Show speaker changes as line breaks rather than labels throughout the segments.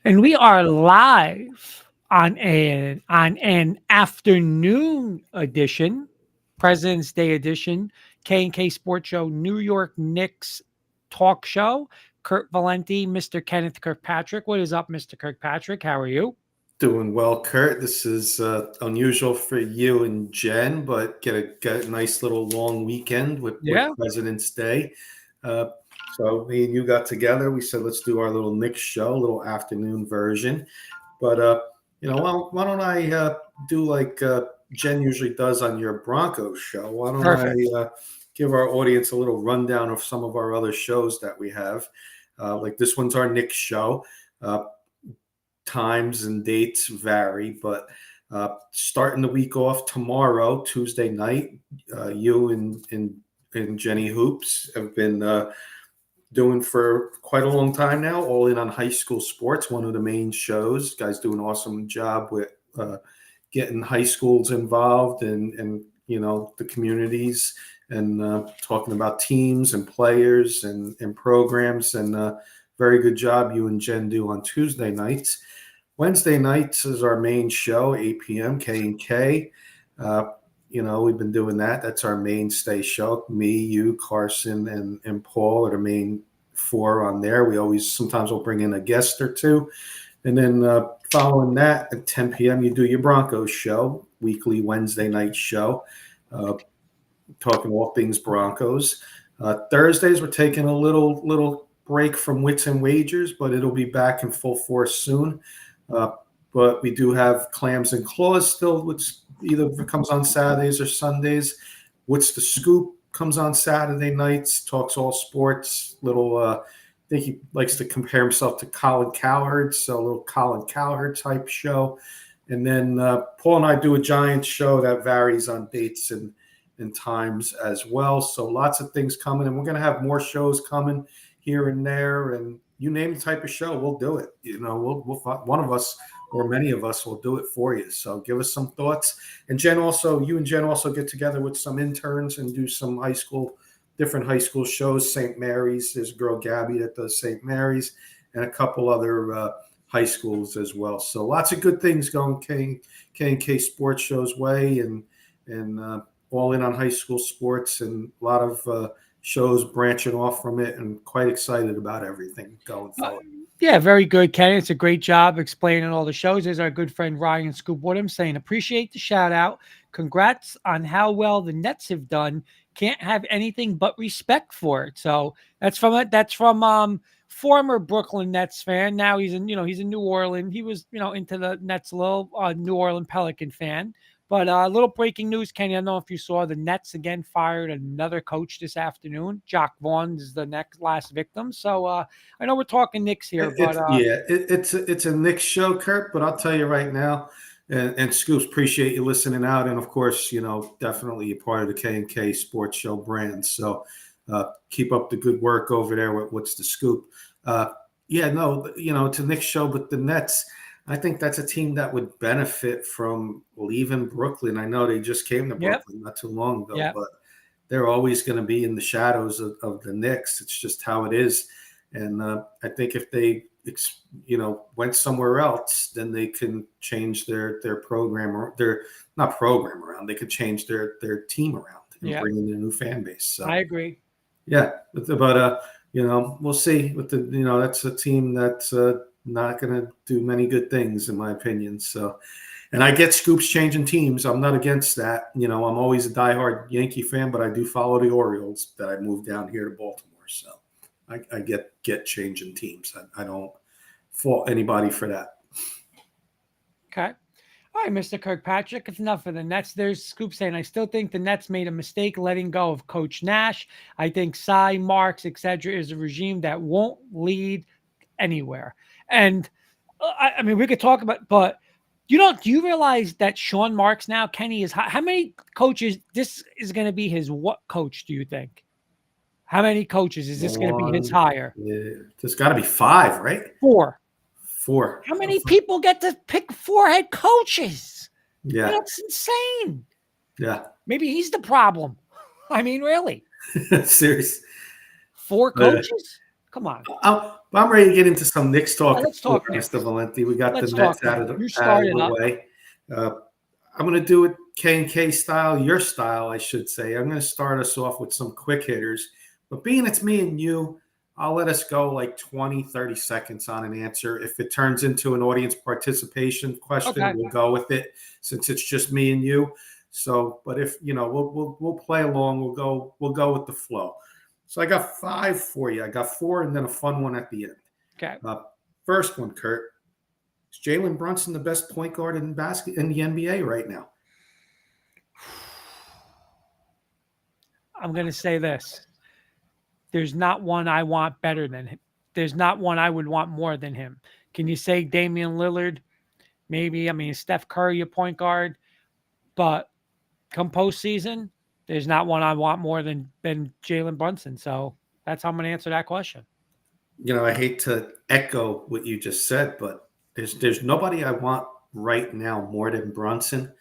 And we are live on an afternoon edition, President's Day edition, K&K Sports Show, New York Knicks talk show. Kurt Valenti, Mr. Kenneth Kirkpatrick. What is up, Mr. Kirkpatrick? How are you?
Doing well, Kurt. This is unusual for you and Jen, but get a nice little long weekend with
Yeah,
President's Day. Uh, so me and you got together. We said let's do our little Knicks show, little afternoon version. But why don't I do like Jen usually does on your Broncos show? Why don't
perfect.
I give our audience a little rundown of some of our other shows that we have? Like this one's our Knicks show. Times and dates vary, but starting the week off tomorrow, Tuesday night, you and Jenny Hoops have been doing for quite a long time now. All in on high school sports, one of the main shows. Guys do an awesome job with getting high schools involved and the communities and talking about teams and players and programs and very good job you and Jen do on Tuesday nights. Wednesday nights is our main show, 8 p.m. K and K. We've been doing that. That's our mainstay show. Me, you, Carson, and Paul are the main four on there. We always sometimes we'll bring in a guest or two, and then following that at 10 p.m. you do your Broncos show, weekly Wednesday night show, uh, talking all things Broncos. Thursdays we're taking a little break from Wits and Wagers, but it'll be back in full force soon. Uh, but we do have Clams and Claws still, which either comes on Saturdays or Sundays. What's the Scoop comes on Saturday nights, talks all sports. I think he likes to compare himself to Colin Cowherd, so a little Colin Cowherd type show. And then Paul and I do a Giants show that varies on dates and times as well. So lots of things coming, and we're going to have more shows coming here and there. And you name the type of show, we'll do it. We'll one of us or many of us will do it for you. So give us some thoughts. And you and Jen also get together with some interns and do some different high school shows. St. Mary's, there's a girl Gabby that does St. Mary's, and a couple other high schools as well. So lots of good things going K and K Sports Show's way, and all in on high school sports, and a lot of shows branching off from it, and quite excited about everything going
Uh,
forward.
yeah, very good, Kenny. It's a great job explaining all the shows. There's our good friend Ryan Scoop Woodham saying, appreciate the shout out. Congrats on how well the Nets have done. Can't have anything but respect for it. So that's from former Brooklyn Nets fan. Now he's in New Orleans. He was into the Nets a little, New Orleans Pelican fan. But a little breaking news, Kenny. I don't know if you saw the Nets again fired another coach this afternoon. Jock Vaughn is the next last victim. So I know we're talking Knicks here, but
It's a Knicks show, Kurt. But I'll tell you right now, and Scoops, appreciate you listening out, and of course, definitely you're part of the K and K Sports Show brand. So keep up the good work over there. What's the scoop? Yeah, no, it's a Knicks show, but the Nets. I think that's a team that would benefit from leaving Brooklyn. I know they just came to
yep,
Brooklyn not too long ago,
yep.
but they're always going to be in the shadows of the Knicks. It's just how it is. And I think if they, went somewhere else, then they can change their program or their not program around. They could change their team around and
Yeah,
bring in a new fan base.
I
So
agree.
yeah, we'll see. With that's a team that's not going to do many good things, in my opinion. So, and I get Scoops changing teams. I'm not against that. I'm always a diehard Yankee fan, but I do follow the Orioles that I moved down here to Baltimore. So I get changing teams. I don't fault anybody for that.
Okay. All right, Mr. Kirkpatrick, it's enough of the Nets. There's Scoop saying, I still think the Nets made a mistake letting go of Coach Nash. I think Cy, Marks, etc. is a regime that won't lead anywhere. And I mean, we could talk about, but do you realize that Sean Marks now, Kenny, is how many coaches? This is going to be his what coach, do you think? How many coaches is this going to be his
One,
hire?
yeah, there's got to be five, right?
Four.
Four.
How many people get to pick four head coaches?
Yeah,
That's insane.
yeah.
Maybe he's the problem. I mean, really?
Serious.
Four
Uh,
coaches? Come on.
I'm ready to get into some Knicks
Yeah,
talk,
let's
too,
talk
Mr.
Knicks.
Valenti. We got the
Let's
Nets
talk Knicks. You
out of
started
the
up.
way. Uh, I'm going to do it K&K style, your style, I should say. I'm going to start us off with some quick hitters. But being it's me and you, I'll let us go like 20, 30 seconds on an answer. If it turns into an audience participation question,
Okay.
we'll go with it since it's just me and you. So, but if we'll play along. We'll go with the flow. So I got 5 for you. I got 4 and then a fun one at the end.
Okay.
First one, Kurt. Is Jalen Brunson the best point guard in the NBA right now?
I'm going to say this. There's not one I want better than him. There's not one I would want more than him. Can you say Damian Lillard? Maybe. I mean, Steph Curry, a point guard. But come postseason, there's not one I want more than Jalen Brunson. So that's how I'm going to answer that question.
I hate to echo what you just said, but there's nobody I want right now more than Brunson.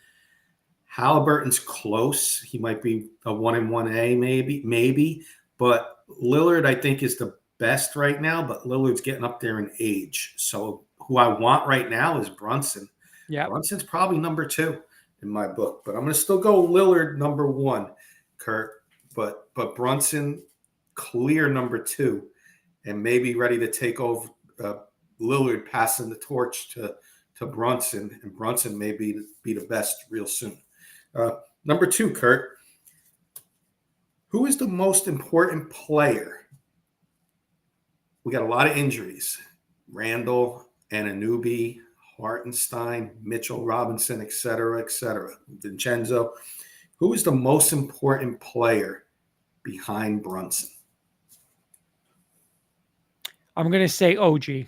Halliburton's close. He might be a 1-1A, maybe. But Lillard, I think, is the best right now. But Lillard's getting up there in age. So who I want right now is Brunson.
Yeah.
Brunson's probably number 2 in my book, but I'm going to still go Lillard number 1, Kurt. But Brunson clear number 2, and maybe ready to take over Lillard, passing the torch to Brunson, and Brunson may be the best real soon. Number 2, Kurt. Who is the most important player? We got a lot of injuries. Randall, Anunoby, Hartenstein, Mitchell Robinson, et cetera, Vincenzo. Who is the most important player behind Brunson?
I'm going to say OG.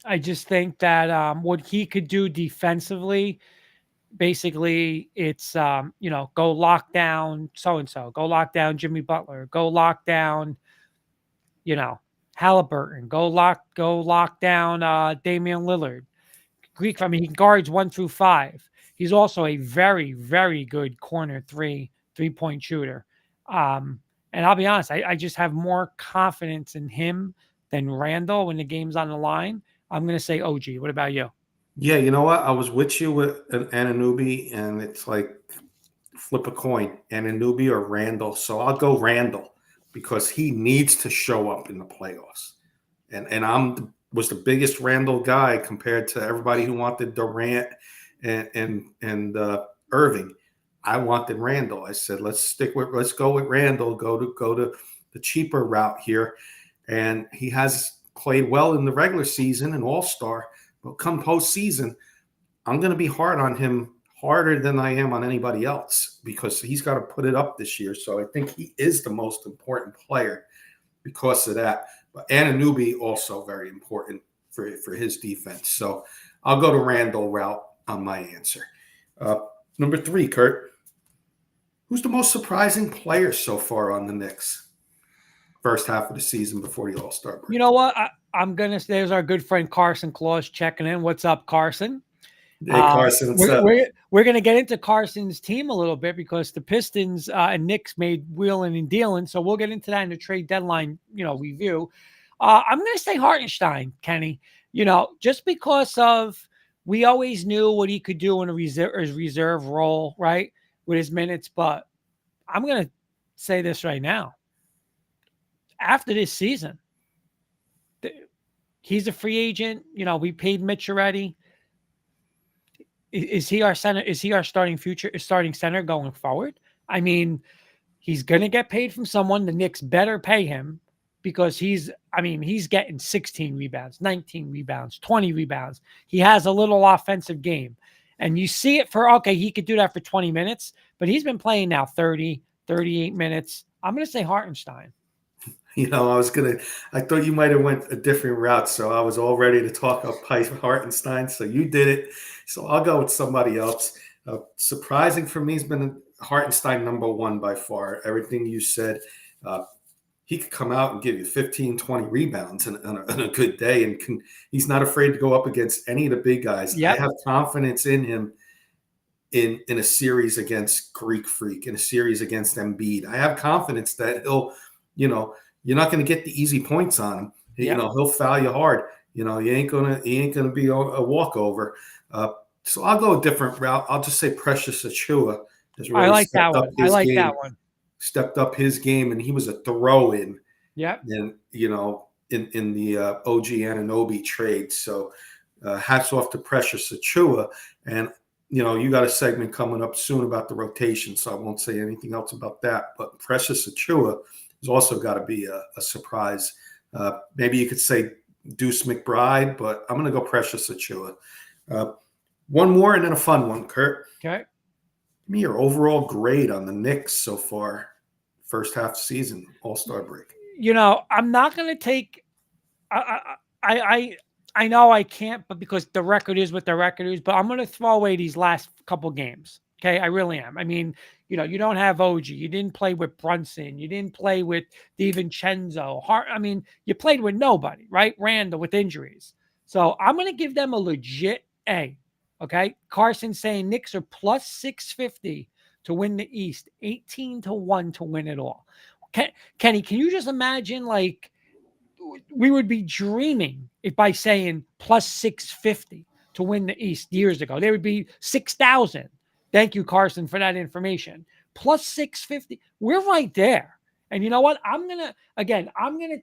I just think that what he could do defensively, basically, it's go lock down so and so, go lock down Jimmy Butler, go lock down, Halliburton, go lock down Damian Lillard. Greek, I mean, he guards 1 through 5. He's also a very, very good corner three-point shooter. And I'll be honest, I just have more confidence in him than Randall when the game's on the line. I'm going to say OG. What about you?
Yeah, you know what? I was with you with an Anunoby, and it's like flip a coin, Anunoby or Randall. So I'll go Randall because he needs to show up in the playoffs. And was the biggest Randall guy compared to everybody who wanted Durant and Irving. I wanted Randall. I said, let's go with Randall. Go to the cheaper route here. And he has played well in the regular season and All-Star, but come postseason, I'm going to be hard on him, harder than I am on anybody else, because he's got to put it up this year. So I think he is the most important player because of that. But Anunoby also very important for his defense. So I'll go to Randall route on my answer. Number 3, Kurt. Who's the most surprising player so far on the Knicks? First half of the season before the All-Star break.
You know what? I'm going to say there's our good friend Carson Claus checking in. What's up, Carson?
Hey, Carson, what's up?
We're going to get into Carson's team a little bit because the Pistons and Knicks made wheeling and dealing. So we'll get into that in the trade deadline, review. I'm going to say Hartenstein, Kenny, just because of we always knew what he could do in a reserve role, right, with his minutes. But I'm going to say this right now. After this season, he's a free agent. We paid Mitch already. Is he our center? Is he our starting center going forward? I mean, he's going to get paid from someone. The Knicks better pay him because he's getting 16 rebounds, 19 rebounds, 20 rebounds. He has a little offensive game. And you see it he could do that for 20 minutes, but he's been playing now 30, 38 minutes. I'm going to say Hartenstein.
I thought you might have went a different route, so I was all ready to talk up Hartenstein. So you did it. So I'll go with somebody else. Surprising for me has been Hartenstein number 1 by far. Everything you said, he could come out and give you 15, 20 rebounds on a good day, and he's not afraid to go up against any of the big guys.
Yep.
I have confidence in him in a series against Greek Freak, in a series against Embiid. I have confidence that he'll, you're not going to get the easy points on him,
Yep.
He'll foul you hard. He ain't gonna be a walkover. So I'll go a different route. I'll just say Precious Achua has
I
really
like that one. I like that one.
stepped up his game, and he was a throw-in
Yep.
and in the OG Ananobi trade. So hats off to Precious Achua. And you got a segment coming up soon about the rotation, so I won't say anything else about that. But Precious Achua has also got to be a surprise. Maybe you could say Deuce McBride, but I'm going to go Precious Achua. One more and then a fun one, Kurt.
Okay.
Give me your overall grade on the Knicks so far, first half season, All-Star break.
I'm not going to take. I know I can't, but because the record is what the record is, but I'm going to throw away these last couple games. Okay, I really am. I mean, you don't have OG. You didn't play with Brunson. You didn't play with DiVincenzo. I mean, you played with nobody, right? Randall with injuries. So I'm going to give them a legit A. Okay, Carson saying Knicks are plus 650 to win the East, 18-1 to win it all. Kenny, can you just imagine we would be dreaming if by saying plus 650 to win the East years ago. There would be 6,000. Thank you, Carson, for that information. Plus 650. We're right there. And you know what? I'm going to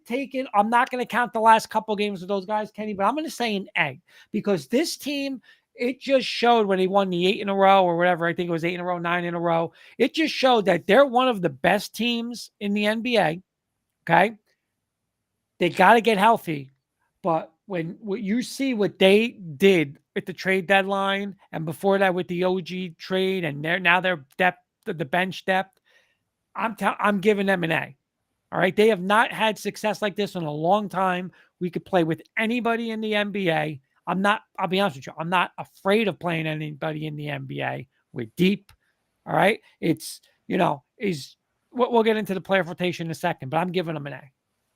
take it. I'm not going to count the last couple games of those guys, Kenny, but I'm going to say an A because this team, it just showed when they won the 8 in a row or whatever. I think it was 8 in a row, 9 in a row. It just showed that they're one of the best teams in the NBA. Okay. They got to get healthy. But when you see what they did at the trade deadline and before that with the OG trade and their depth, the bench depth, I'm giving them an A. All right. They have not had success like this in a long time. We could play with anybody in the NBA. I'll be honest with you, I'm not afraid of playing anybody in the NBA. We're deep. All right. We'll get into the player rotation in a second, but I'm giving them an A.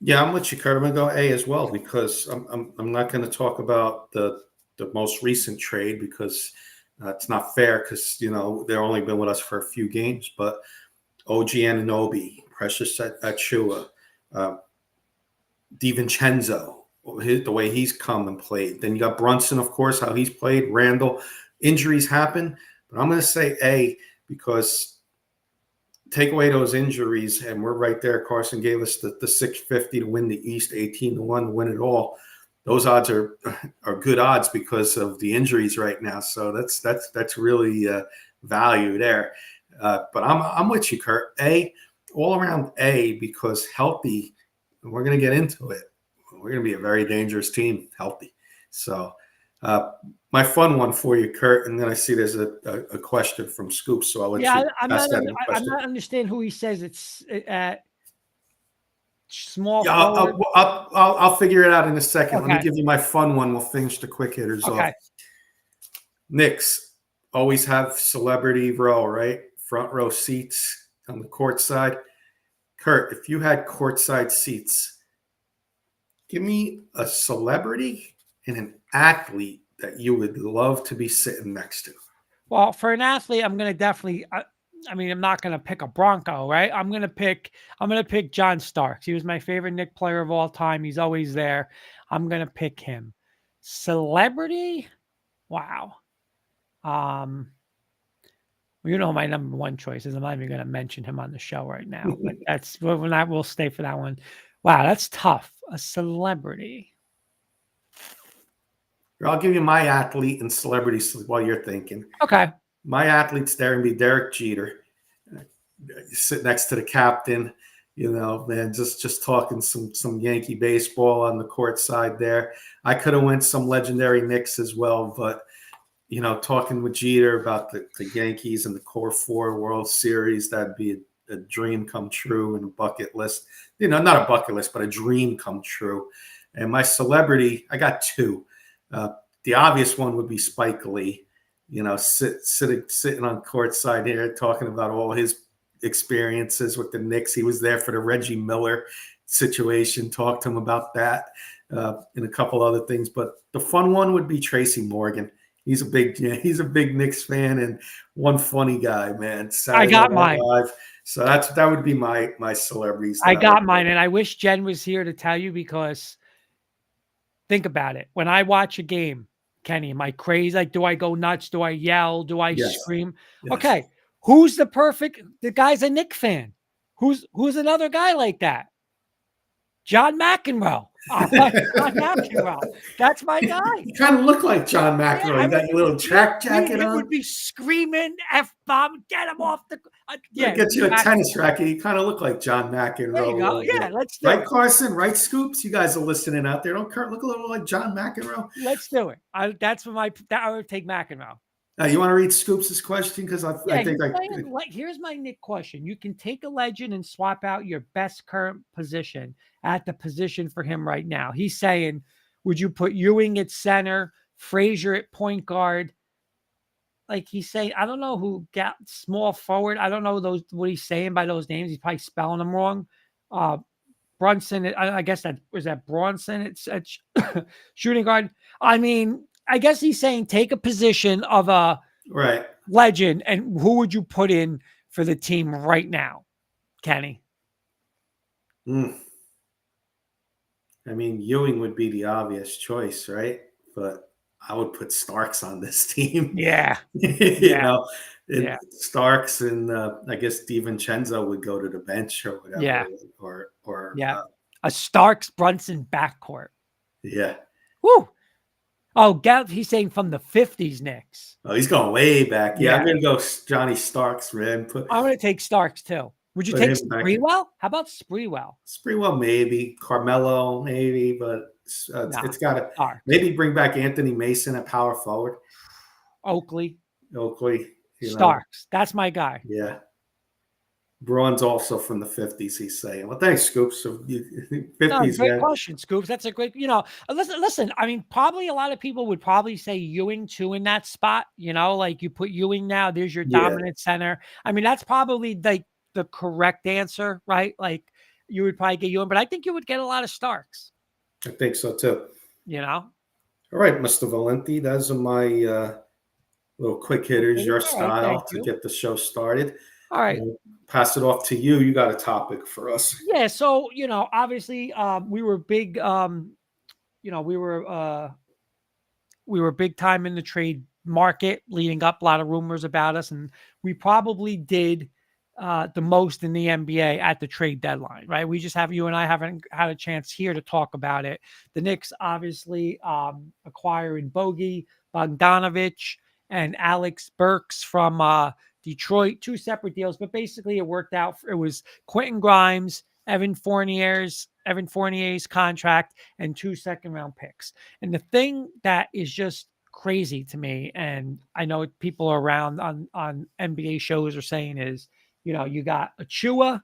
Yeah, I'm with you, Kurt. I'm gonna go A as well because I'm not going to talk about the most recent trade because it's not fair because they've only been with us for a few games. But OG Anunoby, Precious Achua, DiVincenzo, the way he's come and played. Then you got Brunson, of course, how he's played. Randall, injuries happen, but I'm going to say A because. Take away those injuries, and we're right there. Carson gave us the 650 to win the East, 18-1 to win it all. Those odds are good odds because of the injuries right now. So that's really value there. But I'm with you, Kurt. A, all around A because healthy. We're going to get into it. We're going to be a very dangerous team, healthy. So. My fun one for you, Kurt, and then I see there's a question from Scoop, so I'll let you ask that question.
I'm not understanding who he says it's at small
Yeah,
forward.
I'll figure it out in a second.
Okay.
Let me give you my fun one. We'll finish the quick hitters off. Knicks always have celebrity row, right? Front row seats on the court side. Kurt, if you had courtside seats, give me a celebrity and an athlete that you would love to be sitting next to.
Well, for an athlete, I'm going to definitely. I'm not going to pick a Bronco, right? I'm going to pick John Starks. He was my favorite Knick player of all time. He's always there. I'm going to pick him. Celebrity? Wow. You know my number one choice is. I'm not even going to mention him on the show right now, but we'll stay for that one. Wow, that's tough. A celebrity.
I'll give you my athlete and celebrities while you're thinking.
Okay.
My athlete's there and be Derek Jeter. Sit next to the captain, man, just talking some Yankee baseball on the court side there. I could have went some legendary Knicks as well, but talking with Jeter about the Yankees and the Core 4 World Series, that'd be a dream come true and a bucket list. Not a bucket list, but a dream come true. And my celebrity, I got two. The obvious one would be Spike Lee, sitting on courtside here talking about all his experiences with the Knicks. He was there for the Reggie Miller situation. Talked to him about that and a couple other things. But the fun one would be Tracy Morgan. He's a big Knicks fan and one funny guy, man.
I got mine.
Live. So that would be my celebrities.
I got mine, and I wish Jen was here to tell you because think about it. When I watch a game, Kenny, am I crazy? Like, do I go nuts? Do I yell? Do I
Yes.
scream?
Yes.
Okay. Who's the guy's a Knicks fan. Who's another guy like that? John McEnroe. I like John McEnroe. That's my guy.
You kind of look like John
Yeah,
McEnroe.
I
You
would.
got your little track
Me and
jacket
him
on.
would be screaming F bomb, get him off the.
We'll
Yeah,
get you a tennis
McEnroe.
racket. You kind of look like John
There
McEnroe
you
a
go.
little
Yeah,
bit.
let's do
Right,
it.
Carson? Right, Scoops? You guys are listening out there. Don't Kurt look a little like John McEnroe?
Let's do it. That's for I would take McEnroe.
You want to read Scoops' question? Because I
Yeah,
think
he's saying, like, here's my Nick question. You can take a legend and swap out your best current position at the position for him right now. He's saying, would you put Ewing at center, Frazier at point guard? Like he's saying, I don't know who got small forward. I don't know what he's saying by those names. He's probably spelling them wrong. Uh, Brunson, I guess that was that Bronson. It's shooting guard. I mean, I guess he's saying take a position of a
right.
legend, and who would you put in for the team right now, Kenny?
Mm. I mean, Ewing would be the obvious choice, right? But I would put Starks on this team.
Yeah,
you
yeah,
know,
yeah,
Starks and I guess DiVincenzo would go to the bench or
yeah,
whatever, or
yeah. A Starks Brunson backcourt.
yeah.
Woo! Oh, he's saying from the 50s Knicks.
Oh, he's going way back. Yeah, I'm
Yeah.
gonna go Johnny Starks, man.
I'm going to take Starks too. Would you
Put
take
him back in.
Sprewell? How about Sprewell?
Sprewell, maybe Carmelo, maybe, but
Nah,
it's got to
Starks.
maybe bring back Anthony Mason at power forward.
Oakley.
Oakley,
Starks. That's my guy.
Yeah. Braun's also from the 50s, he's saying. Well, thanks, Scoops. 50s,
Great
man.
question, Scoops. That's a great, listen, I mean, probably a lot of people would probably say Ewing too in that spot, like you put Ewing now, there's your
Yeah.
dominant center. I mean, that's probably like the correct answer, right? Like you would probably get Ewing, but I think you would get a lot of Starks.
I think so too.
All
right, Mr. Valenti, those are my little quick hitters, your style to get the show started.
All right.
Pass it off to you. You got a topic for us.
Yeah. So, obviously we were big, we were big time in the trade market leading up, a lot of rumors about us. And we probably did the most in the NBA at the trade deadline, right? You and I haven't had a chance here to talk about it. The Knicks obviously acquiring Bogey, Bogdanovich, and Alex Burks from Detroit, two separate deals, but basically it worked out. It was Quentin Grimes, Evan Fournier's contract, and 2 second-round picks. And the thing that is just crazy to me, and I know people around on NBA shows are saying is, you got Achua,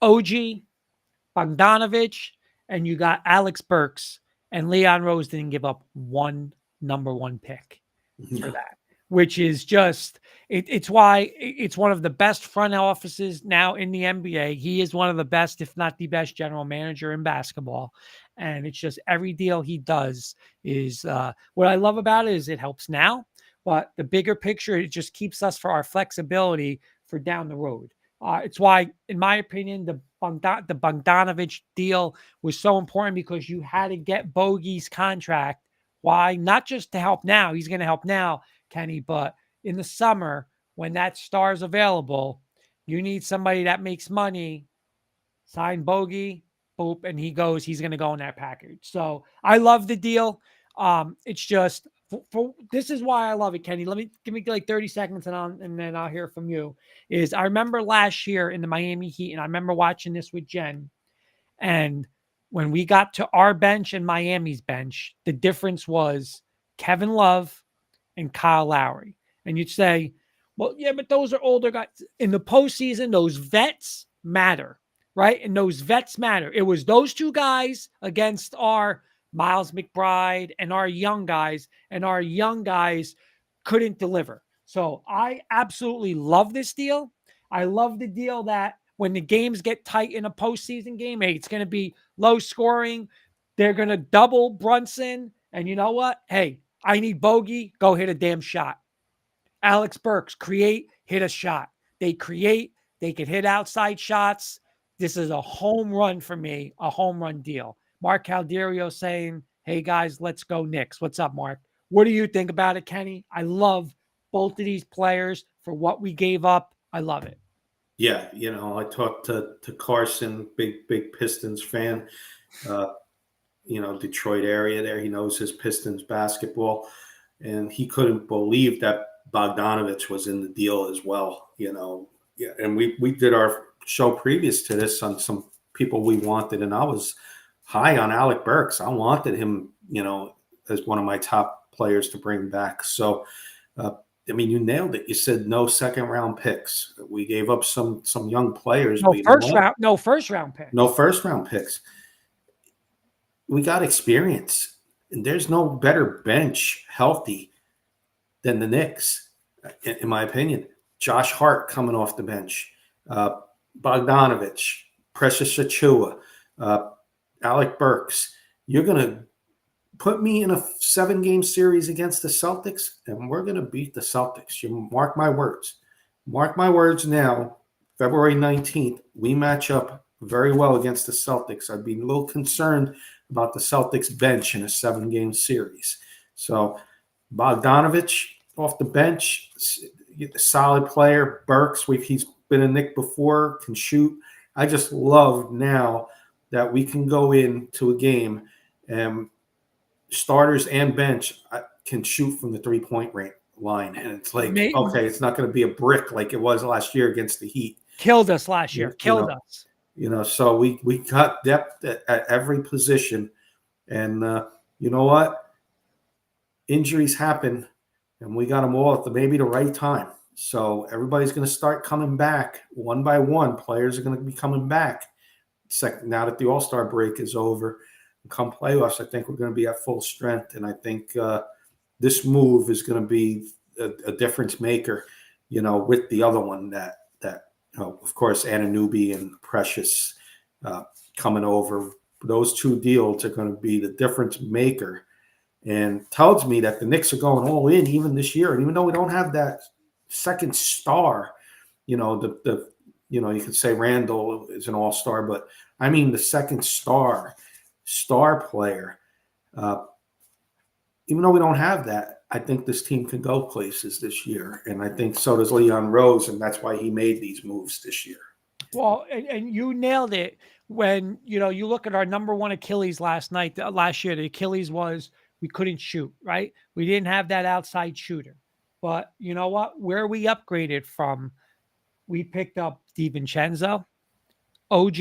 OG, Bogdanovich, and you got Alex Burks, and Leon Rose didn't give up one number one pick for that, which is just it's why it's one of the best front offices now in the NBA. He is one of the best, if not the best, general manager in basketball. And it's just every deal he does is what I love about it is it helps now, but the bigger picture, it just keeps us for our flexibility for down the road. It's why, in my opinion, the Bogdanovich deal was so important because you had to get Bogey's contract. Why? Not just to help now. He's going to help now, Kenny, but in the summer when that star's available, you need somebody that makes money. Sign Bogey, boop, and he's going to go in that package. So I love the deal. It's just this is why I love it, Kenny. Give me like 30 seconds and then I'll hear from you. I remember last year in the Miami Heat, and I remember watching this with Jen, and when we got to our bench and Miami's bench, the difference was Kevin Love and Kyle Lowry. And you'd say, well, yeah, but those are older guys. In the postseason, those vets matter, right? And those vets matter. It was those two guys against our Miles McBride and our young guys, and our young guys couldn't deliver. So I absolutely love this deal. I love the deal that when the games get tight in a postseason game, hey, it's going to be low scoring. They're going to double Brunson. And you know what? Hey, I need Bogey. Go hit a damn shot. Alex Burks, create, hit a shot. They create. They can hit outside shots. This is a home run for me, a home run deal. Mark Calderio saying, hey guys, let's go Knicks. What's up, Mark? What do you think about it, Kenny? I love both of these players for what we gave up. I love it.
Yeah, I talked to Carson, big Pistons fan. Uh, Detroit area there. He knows his Pistons basketball, and he couldn't believe that Bogdanovich was in the deal as well. Yeah, and we did our show previous to this on some people we wanted, and I was high on Alec Burks. I wanted him, as one of my top players to bring back. So, uh, I mean, you nailed it. You said no second round picks. We gave up some young players,
No
but you know
first
what?
round, no first round
No
picks.
first round picks. We got experience, and there's no better bench healthy than the Knicks, in my opinion. Josh Hart coming off the bench, uh, Bogdanovich, Precious Achua, uh, Alec Burks. You're going to put me in a 7-game series against the Celtics, and we're going to beat the Celtics. You mark my words. Mark my words now. February 19th, we match up very well against the Celtics. I'd be a little concerned about the Celtics bench in a 7-game series. So Bogdanovich off the bench, solid player. Burks, he's been a Knick before, can shoot. I just love now that we can go into a game and starters and bench can shoot from the 3-point line. And it's like, okay, it's not going to be a brick like it was last year against the Heat.
Killed us last year. Killed us.
So we got depth at every position. And you know what? Injuries happen, and we got them all at maybe the right time. So everybody's going to start coming back one by one. Players are going to be coming back. Now that the All-Star break is over, come playoffs, I think we're going to be at full strength. And I think this move is going to be a difference maker, with the other one that of course, Anunoby and Precious coming over. Those two deals are going to be the difference maker, and tells me that the Knicks are going all in even this year. And even though we don't have that second star, you could say Randall is an all-star, but I mean the second star player. Even though we don't have that, I think this team can go places this year. And I think so does Leon Rose, and that's why he made these moves this year.
Well, and you nailed it when, you look at our number one Achilles last year, the Achilles was we couldn't shoot, right? We didn't have that outside shooter. But you know what? Where we upgraded from, we picked up DiVincenzo, OG,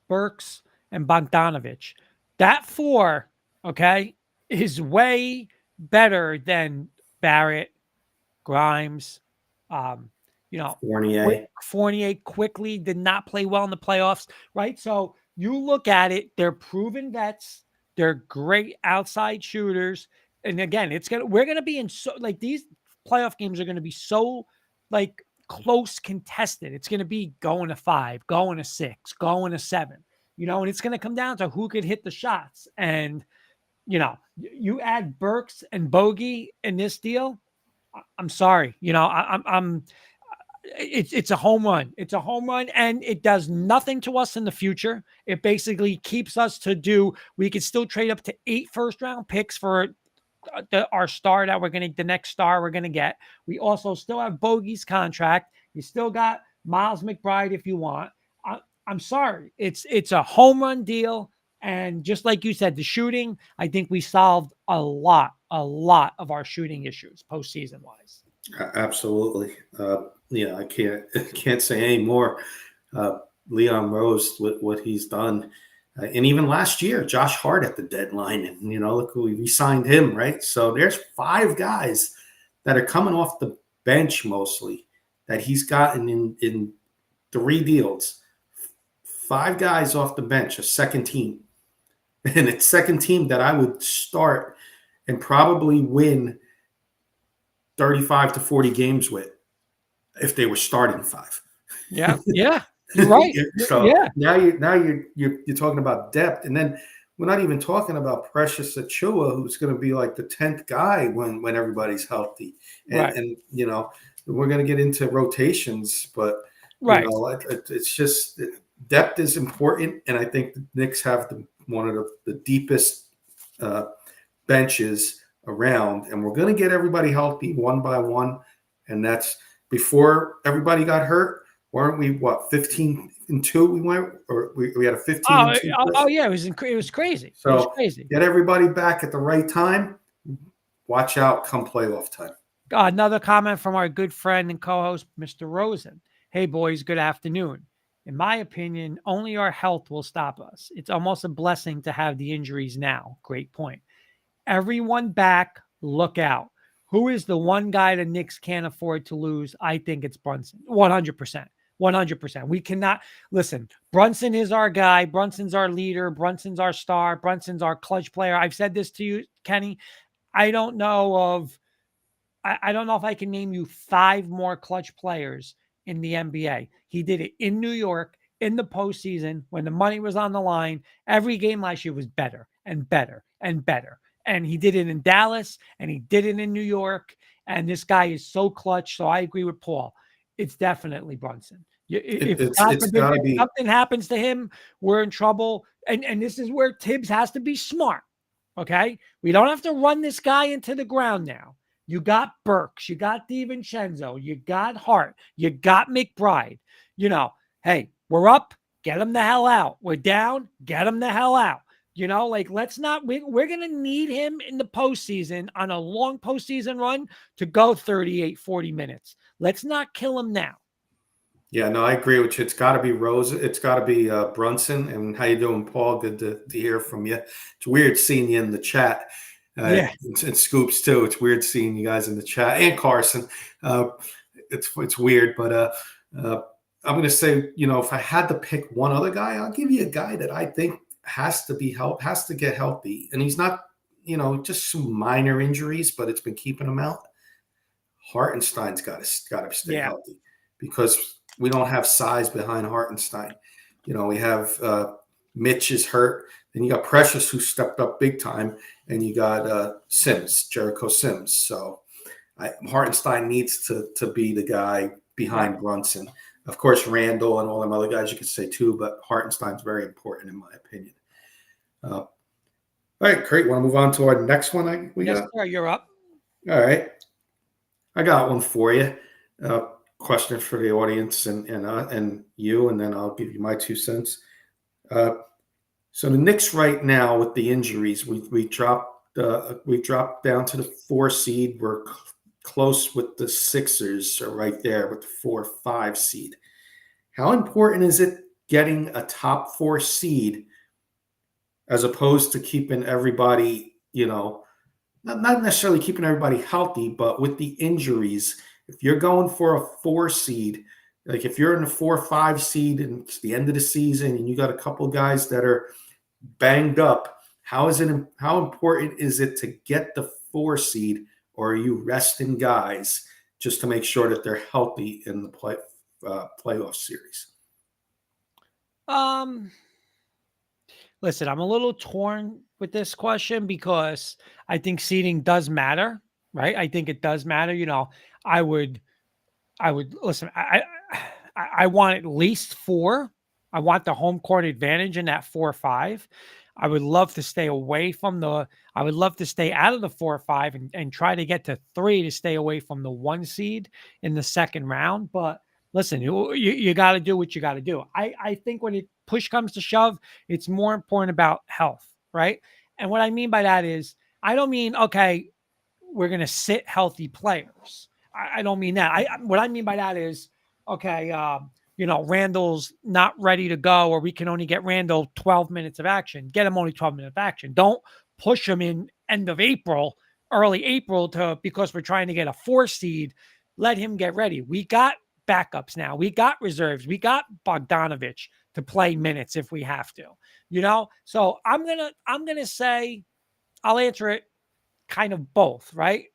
Burks, and Bogdanovich. That 4, okay, is way better than Barrett, Grimes, Fournier quickly did not play well in the playoffs, right? So you look at it, they're proven vets, they're great outside shooters. And again, we're gonna be in these playoff games are gonna be so close contested. It's gonna be going to 5, going to 6, going to 7, and it's gonna come down to who could hit the shots. And you add Burks and Bogey in this deal, I'm sorry. It's a home run. It's a home run, and it does nothing to us in the future. It basically keeps us we could still trade up to 8 first-round picks for our star the next star we're going to get. We also still have Bogey's contract. You still got Miles McBride if you want. I'm sorry. It's a home run deal. And just like you said, the shooting, I think we solved a lot of our shooting issues postseason wise.
Absolutely. I can't say any more. Leon Rose, what he's done. And even last year, Josh Hart at the deadline. And, look, we signed him, right? So there's 5 guys that are coming off the bench mostly that he's gotten in 3 deals. 5 guys off the bench, a second team. And it's second team that I would start and probably win 35 to 40 games with if they were starting 5.
Yeah. Yeah. You're right.
So
yeah.
Now you're talking about depth, and then we're not even talking about Precious Achua, who's going to be like the 10th guy when everybody's healthy, and,
right.
and we're going to get into rotations, but
right.
It's just depth is important, and I think the Knicks have one of the deepest uh, benches around, and we're going to get everybody healthy one by one. And that's before everybody got hurt. Weren't we, what, 15-2 we went, or we had a 15
Oh,
and 2
oh,
push?
oh yeah, it was crazy. It was
So
crazy.
get everybody back at the right time. Watch out come playoff time.
Another comment from our good friend and co-host, Mr. Rosen. Hey boys, good afternoon. In my opinion, only our health will stop us. It's almost a blessing to have the injuries now. Great point. Everyone back, look out. Who is the one guy the Knicks can't afford to lose? I think it's Brunson. 100%. 100%. We cannot listen. Brunson is our guy. Brunson's our leader. Brunson's our star. Brunson's our clutch player. I've said this to you, Kenny. I don't know of I don't know if I can name you 5 more clutch players in the NBA. He did it in New York in the postseason when the money was on the line. Every game last year was better and better and better. And he did it in Dallas and he did it in New York. And this guy is so clutch. So I agree with Paul. It's definitely Brunson. If God
It's
forbid,
got to
if
be.
something happens to him, we're in trouble. And this is where Tibbs has to be smart. Okay. We don't have to run this guy into the ground now. You got Burks, you got DiVincenzo, you got Hart, you got McBride. Hey, we're up, get them the hell out. We're down, get them the hell out. Let's not, we're going to need him in the postseason on a long postseason run to go 38, 40 minutes. Let's not kill him now.
Yeah, no, I agree with you. It's got to be Rose. It's got to be Brunson. And how you doing, Paul? Good to hear from you. It's weird seeing you in the chat.
Yeah.
And Scoops too. It's weird seeing you guys in the chat, and Carson. It's weird, but I'm going to say, if I had to pick one other guy, I'll give you a guy that I think has to get healthy, and he's not, just some minor injuries, but it's been keeping him out. Hartenstein's got to stay healthy because we don't have size behind Hartenstein. We have Mitch is hurt. Then you got Precious, who stepped up big time, and you got Jericho Sims. So Hartenstein needs to be the guy behind Brunson. Of course, Randall and all them other guys you could say too, but Hartenstein's very important in my opinion. All right, great. Want to move on to our next one?
Yes, sir, you're up.
All right. I got one for you. Question for the audience and you, and then I'll give you my 2 cents. So the Knicks right now with the injuries, we dropped down to the 4 seed. We're close with the Sixers, are right there with the 4-5 seed. How important is it getting a top 4 seed as opposed to keeping everybody, not necessarily keeping everybody healthy, but with the injuries? If you're going for a 4 seed, like if you're in a 4-5 seed and it's the end of the season and you got a couple guys that are banged up, how important is it to get the 4 seed, or are you resting guys just to make sure that they're healthy in the playoff series?
Listen, I'm a little torn with this question because I think seeding does matter, right? I think it does matter. I would listen. I want at least 4. I want the home court advantage in that 4-5. I would love to stay away from I would love to stay out of the 4-5 and try to get to 3 to stay away from the 1 seed in the second round. But listen, you got to do what you got to do. I think when push comes to shove, it's more important about health, right? And what I mean by that is, I don't mean, okay, we're going to sit healthy players. I don't mean that. What I mean by that is, okay, Randall's not ready to go, or we can only get Randall 12 minutes of action. Get him only 12 minutes of action. Don't push him in end of April, early April because we're trying to get a 4 seed. Let him get ready. We got backups now. We got reserves. We got Bogdanovich to play minutes if we have to. So I'm gonna say, I'll answer it kind of both, right?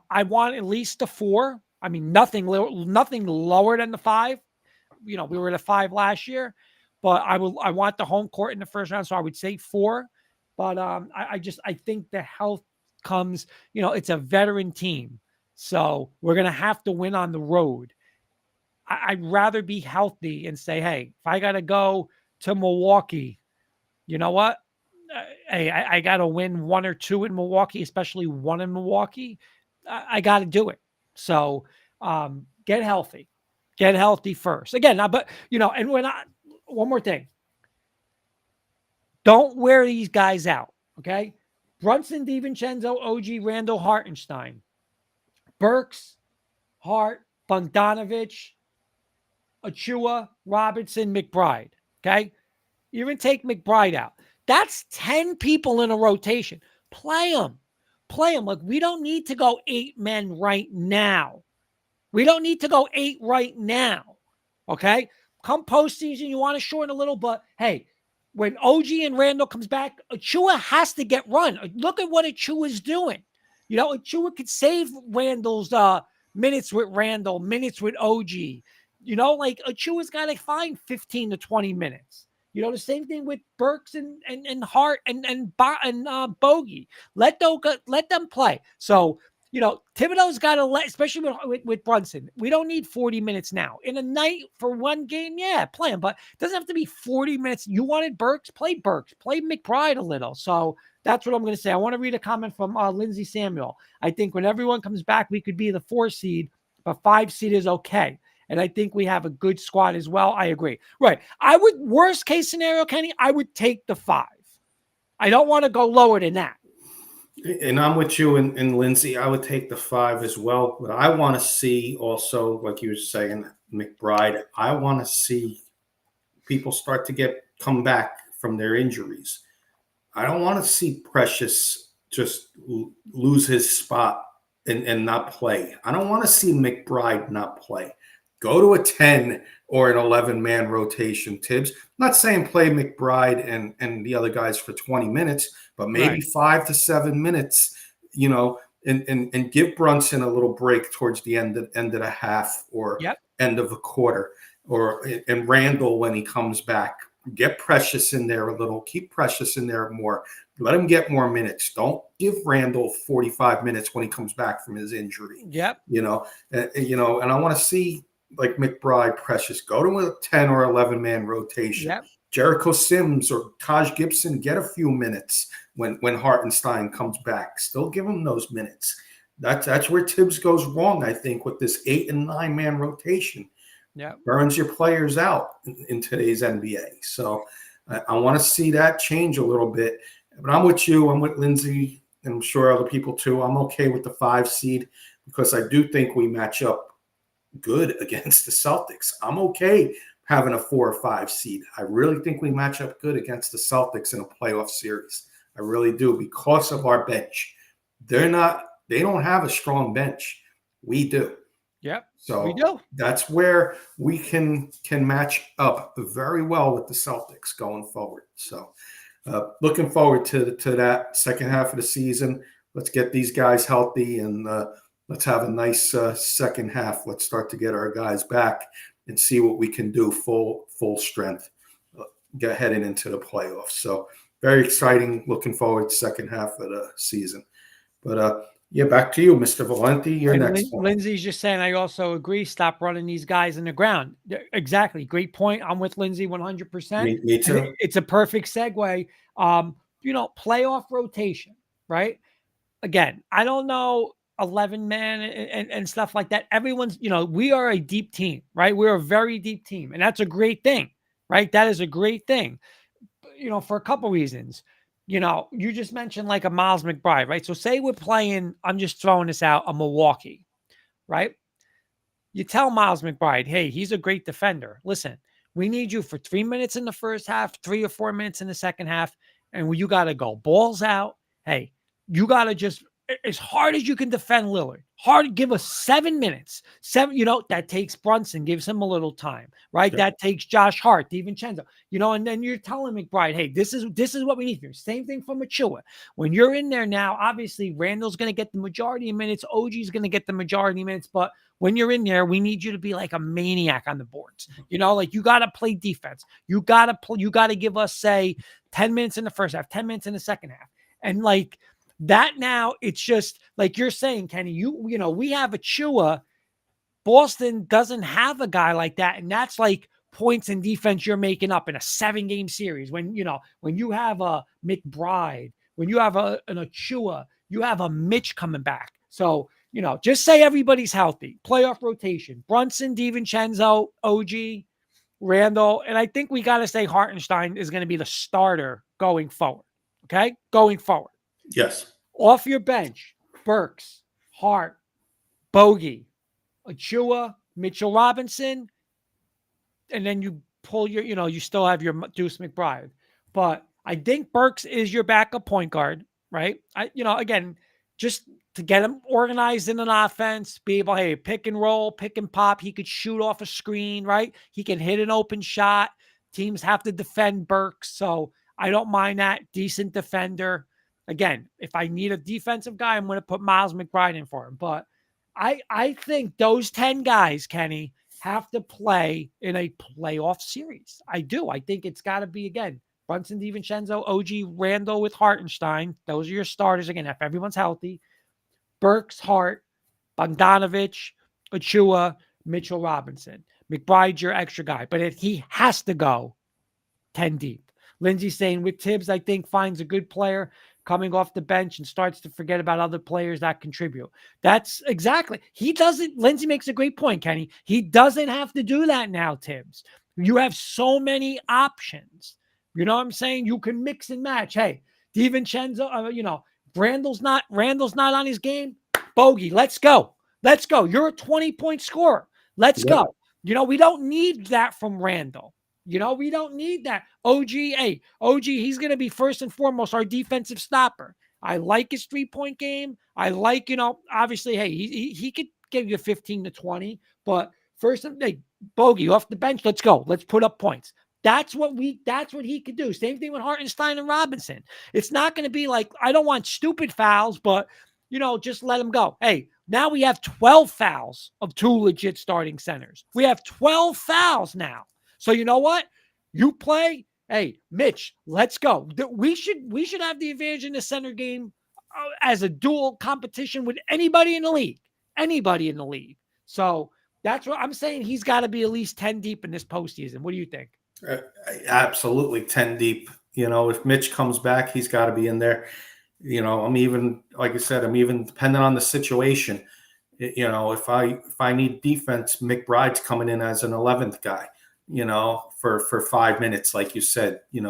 I want at least a 4. I mean, nothing lower than the 5. We were at a 5 last year, but I want the home court in the first round, so I would say 4. But I think the health comes. It's a veteran team, so we're gonna have to win on the road. I'd rather be healthy and say, hey, if I gotta go to Milwaukee, you know what? hey, I got to win one or two in Milwaukee, especially one in Milwaukee. I got to do it. So get healthy first. Again, but and one more thing, don't wear these guys out. Okay, Brunson, DiVincenzo, OG, Randall, Hartenstein, Burks, Hart, Bogdanovich, Achua, Robinson, McBride. Okay, you even take McBride out. That's 10 people in a rotation. Play them. Play them. Like, we don't need to go 8 men right now. We don't need to go 8 right now. Okay? Come postseason, you want to shorten a little, but hey, when OG and Randall comes back, Achua has to get run. Look at what Achua is doing. Achua could save Randall's minutes with Randall, minutes with OG. Like Achua's got to find 15 to 20 minutes. The same thing with Burks and Hart and Bogey. Let them play. So Thibodeau's got to especially with Brunson. We don't need 40 minutes now. In a night for one game, yeah, play him, but it doesn't have to be 40 minutes. You wanted Burks, play McBride a little. So that's what I'm going to say. I want to read a comment from Lindsey Samuel. I think when everyone comes back, we could be the 4 seed, but 5 seed is okay. And I think we have a good squad as well. I agree. Right. Worst case scenario, Kenny, I would take the 5. I don't want to go lower than that.
And I'm with you and Lindsay. I would take the 5 as well. But I want to see also, like you were saying, McBride, I want to see people start to come back from their injuries. I don't want to see Precious just lose his spot and not play. I don't want to see McBride not play. Go to a 10 or an 11-man rotation, Tibbs. I'm not saying play McBride and the other guys for 20 minutes, but maybe 5 to 7 minutes, and give Brunson a little break towards the end of the half or end of a quarter, and Randall when he comes back. Get Precious in there a little. Keep Precious in there more. Let him get more minutes. Don't give Randall 45 minutes when he comes back from his injury. And I want to see, like McBride, Precious, go to a 10 or 11-man rotation. Jericho Sims or Taj Gibson get a few minutes when Hartenstein comes back. Still give him those minutes. That's where Tibbs goes wrong, I think, with this 8 and 9-man rotation. Burns your players out in today's NBA. So I want to see that change a little bit. But I'm with you. I'm with Lindsay, and I'm sure other people too. I'm okay with the 5 seed because I do think we match up good against the Celtics. I'm okay having a 4 or 5 seed. I really think we match up good against the Celtics in a playoff series. I really do, because of our bench. They don't have a strong bench. We do. So
we do.
That's where we can match up very well with the Celtics going forward. So looking forward to that second half of the season. Let's get these guys healthy and let's have a nice second half. Let's start to get our guys back and see what we can do full strength heading into the playoffs. So very exciting. Looking forward to second half of the season. But back to you, Mr. Valenti. You're next.
Lindsay's just saying, I also agree. Stop running these guys in the ground. Exactly. Great point. I'm with Lindsay 100%.
Me too.
It's a perfect segue. Playoff rotation, right? Again, I don't know 11-man and stuff like that. Everyone's, we are a deep team, right? We're a very deep team, and that's a great thing, right? That is a great thing, for a couple reasons. You just mentioned like a Miles McBride, right? So say we're playing, I'm just throwing this out, a Milwaukee, right? You tell Miles McBride, hey, he's a great defender. Listen, we need you for 3 minutes in the first half, 3 or 4 minutes in the second half, and you got to go balls out. Hey, you got to just, as hard as you can defend Lillard, give us 7 minutes. That takes Brunson, gives him a little time, right? Sure. That takes Josh Hart, DiVincenzo, and then you're telling McBride, hey, this is what we need here. Same thing from Achua. When you're in there now, obviously Randall's going to get the majority of minutes. OG's going to get the majority of minutes, but when you're in there, we need you to be like a maniac on the boards. Like you got to play defense. You got to give us, say, 10 minutes in the first half, 10 minutes in the second half. And like, that now, it's just like you're saying, Kenny, we have Achua. Boston doesn't have a guy like that. And that's like points in defense you're making up in a 7-game series. When you have a McBride, when you have an Achua, you have a Mitch coming back. So, just say everybody's healthy. Playoff rotation: Brunson, DiVincenzo, OG, Randall, and I think we got to say Hartenstein is going to be the starter going forward. Okay, going forward.
Yes.
Off your bench: Burks, Hart, Bogey, Achua, Mitchell Robinson, and then you pull you still have your Deuce McBride. But I think Burks is your backup point guard, right? Again, just to get him organized in an offense, be able, hey, pick and roll, pick and pop. He could shoot off a screen, right? He can hit an open shot. Teams have to defend Burks, so I don't mind that. Decent defender. Again, if I need a defensive guy, I'm going to put Miles McBride in for him. But I think those 10 guys, Kenny, have to play in a playoff series. I do. I think it's got to be, again, Brunson, DiVincenzo, OG, Randall with Hartenstein. Those are your starters. Again, if everyone's healthy. Burks, Hart, Bogdanovich, Achua, Mitchell Robinson. McBride's your extra guy, but he has to go 10 deep. Lindsay's saying with Tibbs, I think finds a good player coming off the bench and starts to forget about other players that contribute. That's exactly. He doesn't. Lindsay makes a great point, Kenny. He doesn't have to do that now, Tibbs. You have so many options. You know what I'm saying? You can mix and match. Hey, DiVincenzo, Randall's not on his game. Bogey, let's go. Let's go. You're a 20-point scorer. Let's go. We don't need that from Randall. We don't need that. OG, he's going to be first and foremost our defensive stopper. I like his 3-point game. I like, obviously, hey, he could give you 15 to 20, but first, hey, Bogey off the bench. Let's go. Let's put up points. That's what he could do. Same thing with Hartenstein and Robinson. It's not going to be like, I don't want stupid fouls, but, just let him go. Hey, now we have 12 fouls of 2 legit starting centers. We have 12 fouls now. So you know what? You play. Hey, Mitch, let's go. We should have the advantage in the center game as a dual competition with anybody in the league. Anybody in the league. So that's what I'm saying. He's got to be at least 10 deep in this postseason. What do you think?
Absolutely 10 deep. If Mitch comes back, he's got to be in there. I'm even, like I said, depending on the situation. If I need defense, McBride's coming in as an 11th guy. For 5 minutes, like you said, and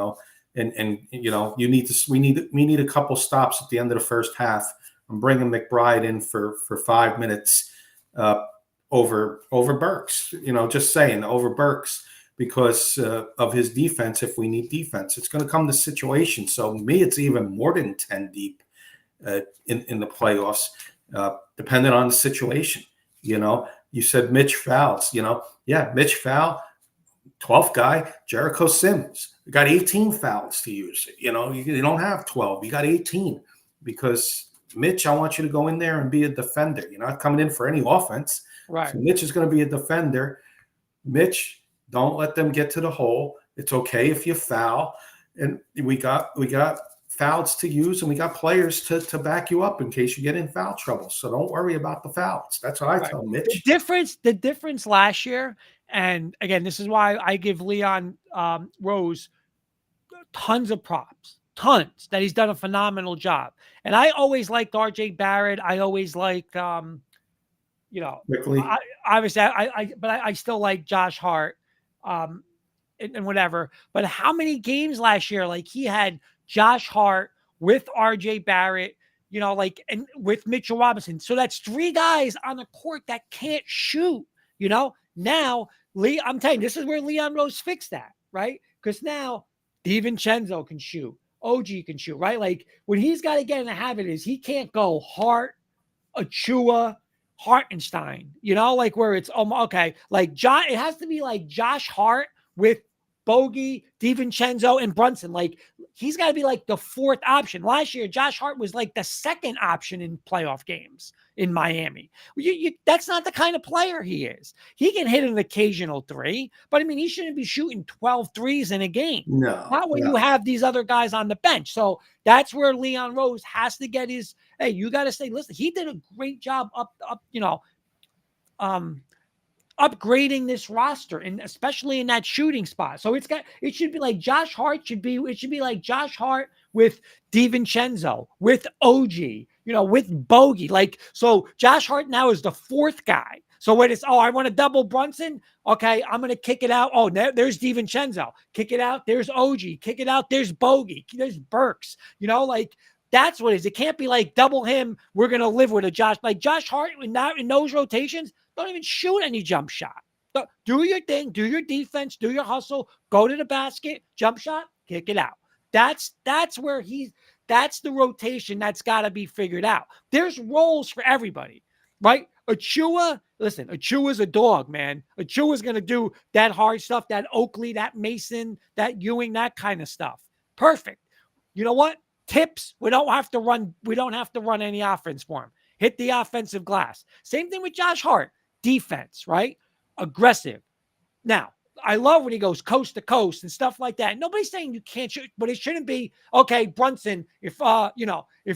we need a couple stops at the end of the first half. I'm bringing McBride in for 5 minutes over Burks. Just saying over Burks because of his defense. If we need defense, it's going to come to situation. So me, it's even more than 10 deep in the playoffs, depending on the situation. You said Mitch fouls. Mitch foul. 12th guy, Jericho Sims. You got 18 fouls to use. You don't have 12. You got 18 because Mitch, I want you to go in there and be a defender. You're not coming in for any offense.
Right.
So Mitch is going to be a defender. Mitch, don't let them get to the hole. It's okay if you foul. And we got fouls to use and we got players to back you up in case you get in foul trouble. So don't worry about the fouls. That's what I tell Mitch.
The difference last year, and again, this is why I give Leon Rose tons of props, tons, that he's done a phenomenal job. And I always liked RJ Barrett. I always liked,
Quickly.
I still like Josh Hart and whatever. But how many games last year, like he had Josh Hart with RJ Barrett, and with Mitchell Robinson. So that's 3 guys on the court that can't shoot, Now, I'm telling you, this is where Leon Rose fixed that, right? Because now DiVincenzo can shoot. OG can shoot, right? Like when he's got to get in the habit is he can't go Hart, Achua, Hartenstein, like where it's okay. Like it has to be like Josh Hart with Bogey, DiVincenzo, and Brunson. Like he's got to be like the 4th option. Last year, Josh Hart was like the 2nd option in playoff games in Miami. That's not the kind of player he is. He can hit an occasional 3, but he shouldn't be shooting 12 threes in a game.
No.
Not when you have these other guys on the bench. So that's where Leon Rose has to get his, hey, you got to say, listen, he did a great job up, upgrading this roster, and especially in that shooting spot. So it should be like Josh Hart it should be like Josh Hart with DiVincenzo, with OG, with Bogey. Like, so Josh Hart now is the fourth guy. So when it's, I want to double Brunson, okay, I'm going to kick it out. Oh, there's DiVincenzo. Kick it out. There's OG. Kick it out. There's Bogey. There's Burks. Like, that's what it is. It can't be like double him. We're going to live with a Josh. Like Josh Hart in those rotations, don't even shoot any jump shot. Do your thing. Do your defense. Do your hustle. Go to the basket. Jump shot. Kick it out. That's where that's the rotation that's got to be figured out. There's roles for everybody, right? Achua's a dog, man. Achua's going to do that hard stuff, that Oakley, that Mason, that Ewing, that kind of stuff. Perfect. You know what? Tips, we don't have to run any offense for him. Hit the offensive glass. Same thing with Josh Hart. Defense, right? Aggressive. Now, I love when he goes coast to coast and stuff like that. Nobody's saying you can't shoot, but it shouldn't be, okay, Brunson, if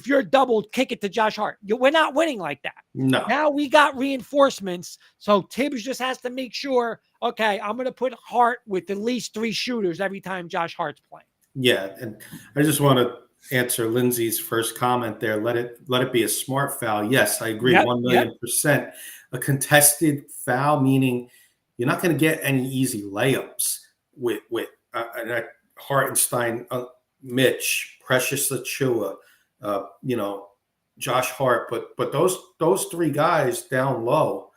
you're doubled, kick it to Josh Hart. We're not winning like that.
No.
Now we got reinforcements. So Tibbs just has to make sure, okay, I'm going to put Hart with at least 3 shooters every time Josh Hart's playing.
Yeah, and I just want to answer Lindsay's first comment there. Let it be a smart foul. Yes, I agree, 1,000,000%. A contested foul, meaning you're not going to get any easy layups with Hartenstein, Mitch, Precious Achua, Josh Hart. But those 3 guys down low,